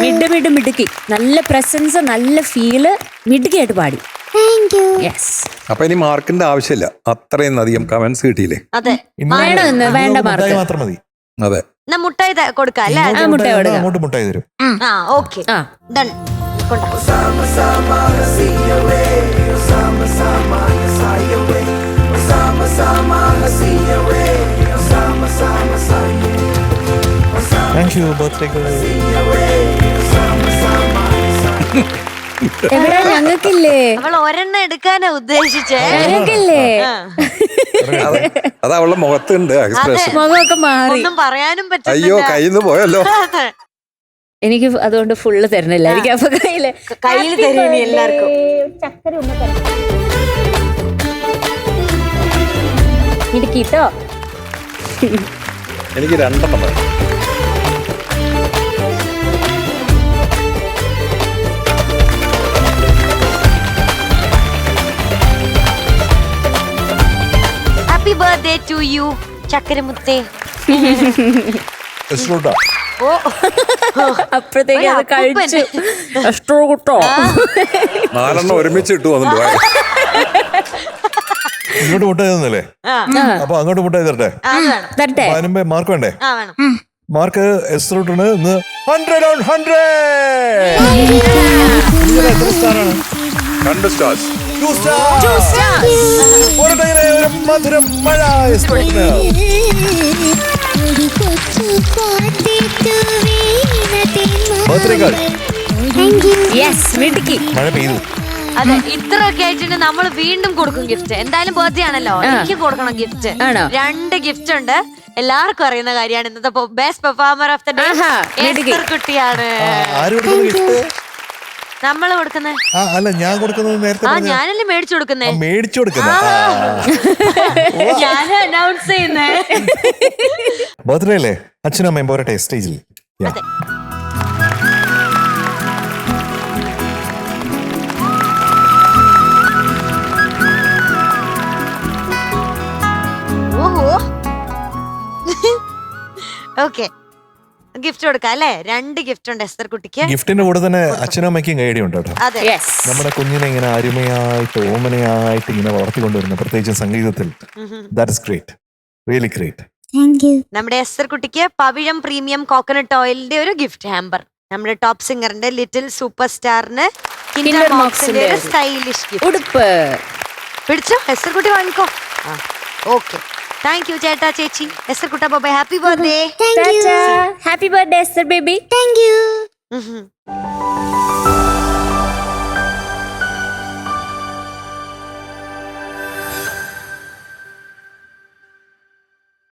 മിടുക്കി. നല്ല പ്രസൻസ്, നല്ല ഫീല്. മിടുക്കിയായിട്ട് പാടി. Thank you. യെസ്. അപ്പൊ ഇനി മാർക്കിന്റെ ആവശ്യമില്ല. അത്രയും അധികം കമന്റ്സ് കിട്ടിയില്ലേ. അതെ, വേണമെന്ന് വേണ്ട മാർക്ക്. മാത്രം മതി. അതെ. എന്നാ മുട്ടായി കൊടുക്കാം അല്ലേ? മുട്ടായി കൊടുക്കാം. അങ്ങോട്ട് മുട്ടായി തരും. ആ, ഓക്കെ, ആ ഡൺ. കൊണ്ടാ. Thank you birthday. എവിടെ ഞങ്ങൾക്കില്ലേ? അവൾ ഒരെണ്ണം എടുക്കാനാ ഉദ്ദേശിച്ചേ. ഞങ്ങൾക്കില്ലേ? ആ. അത് അവളുടെ മുഖത്തുണ്ട് എക്സ്പ്രഷൻ. മുഖമൊക്കെ മാറി. ഒന്നും പറയാനും അയ്യോ, പറ്റില്ല. കയ്യിൽ നിന്ന് പോയല്ലോ. എനിക്ക് അതുകൊണ്ട് ഫുള്ള് തരണില്ല. എനിക്ക് അപ്പൊ കയ്യില് തരുവി എല്ലാവർക്കും. ചക്കര ഒന്ന് തരണം. ഇടുക്കിട്ടോ. എനിക്ക് രണ്ടെണ്ണം മതി. ഹാപ്പി ബർത്ത്ഡേ ടു യു ചക്കരമുത്തേ. ഓ, അപ്പോഴത്തേക്ക് അത് ഒരു അപ്പൂപ്പൻ. കഴിച്ചു. എഷ്ടോ കുട്ടോ. 4 ഒരുമിച്ച് ഇട്ടു വന്നിട്ട് ഇങ്ങോട്ട് മുട്ടായി തന്നല്ലേ? ആ, അപ്പൊ അങ്ങോട്ട് മുട്ടായി തരട്ടെ. അത് വേണം. തരട്ടെ. അതിനുമ്പേ മാർക്ക് വേണ്ടേ? ആ, വേണം. മാർക്ക് എസ്റൂട്ടാണ് ഇന്ന് 100 on 100. എത്ര സ്റ്റാറാണ്? 2 സ്റ്റാർസ്. 2 stars. ഒരു മധുരം മഴ എസ്റൂട്ടിന്. ഒരു കൊച്ചു കാറ്റേറ്റു വീണ birthday card. Thank you. Yes, മിടുക്കി. മഴ പെയ്തു. അതെ, ഇത്രയൊക്കെ ആയിട്ട് നമ്മൾ വീണ്ടും കൊടുക്കും ഗിഫ്റ്റ്. എന്തായാലും ബർത്ത്ഡേ ആണല്ലോ, എനിക്ക് കൊടുക്കണം ഗിഫ്റ്റ്. ആണോ? 2 ഗിഫ്റ്റ് ഉണ്ട്. എല്ലാവർക്കും അറിയുന്ന കാര്യമാണ്. ഇന്നത്തെ best performer of the day ആഹാ, മിടുക്കി. എസ്തർ കുട്ടിയാണ്. ആര് കൊടുക്കുന്ന ഗിഫ്റ്റ്? നമ്മള് കൊടുക്കുന്നത്. അല്ല, ഞാൻ കൊടുക്കുന്നത് നേരത്തെ ആ, പറഞ്ഞ. ഞാനല്ലേ മേടിച്ചു കൊടുക്കുന്നേ. മേടിച്ചു കൊടുക്കുന്നത്. ഞാൻ അനൗൺസ് ചെയ്യുന്നേ. ബർത്ത്ഡേ അല്ലേ? അച്ഛനും അമ്മയും പോരട്ടെ സ്റ്റേജിൽ. അതെ. ഓഹോ, ഓക്കെ, ഗിഫ്റ്റ് കൊടുക്കാം അല്ലേ? 2 ഗിഫ്റ്റ് ഉണ്ട് എസ്തർ കുട്ടിക്ക്. ഗിഫ്റ്റിന്റെ കൂടെ തന്നെ അച്ഛനും അമ്മയ്ക്കും കൈയടിയുണ്ട് കേട്ടോ. അതെ, യെസ്. നമ്മുടെ കുഞ്ഞിനെ ഇങ്ങനെ അരുമയായിട്ട് ഓമനയായിട്ട് ഇങ്ങനെ വളർത്തിക്കൊണ്ടുവരുന്ന, പ്രത്യേകിച്ച് സംഗീതത്തിൽ. That is great, really great. Thank you. നമ്മുടെ എസ്തർ കുട്ടിക്ക് പവിഴം പ്രീമിയം കോക്കനട്ട് ഓയിലിന്റെ ഒരു ഗിഫ്റ്റ് ഹാമ്പർ. നമ്മുടെ ടോപ്പ് സിംഗറിന്റെ ലിറ്റിൽ സൂപ്പർ സ്റ്റാറിന് Kinder Moxന്റെ ഒരു സ്റ്റൈലിഷ് ഗിഫ്റ്റ്. ഉടുപ്പ് പിടിച്ചോ, എസ്തർ കുട്ടി വാങ്ങിക്കോ. ഓക്കെ, താങ്ക് യു ചേട്ടാ, ചേച്ചി. എസ്തർ കുട്ട, bye, happy birthday. Thank you. Happy birthday Esther baby. Thank U.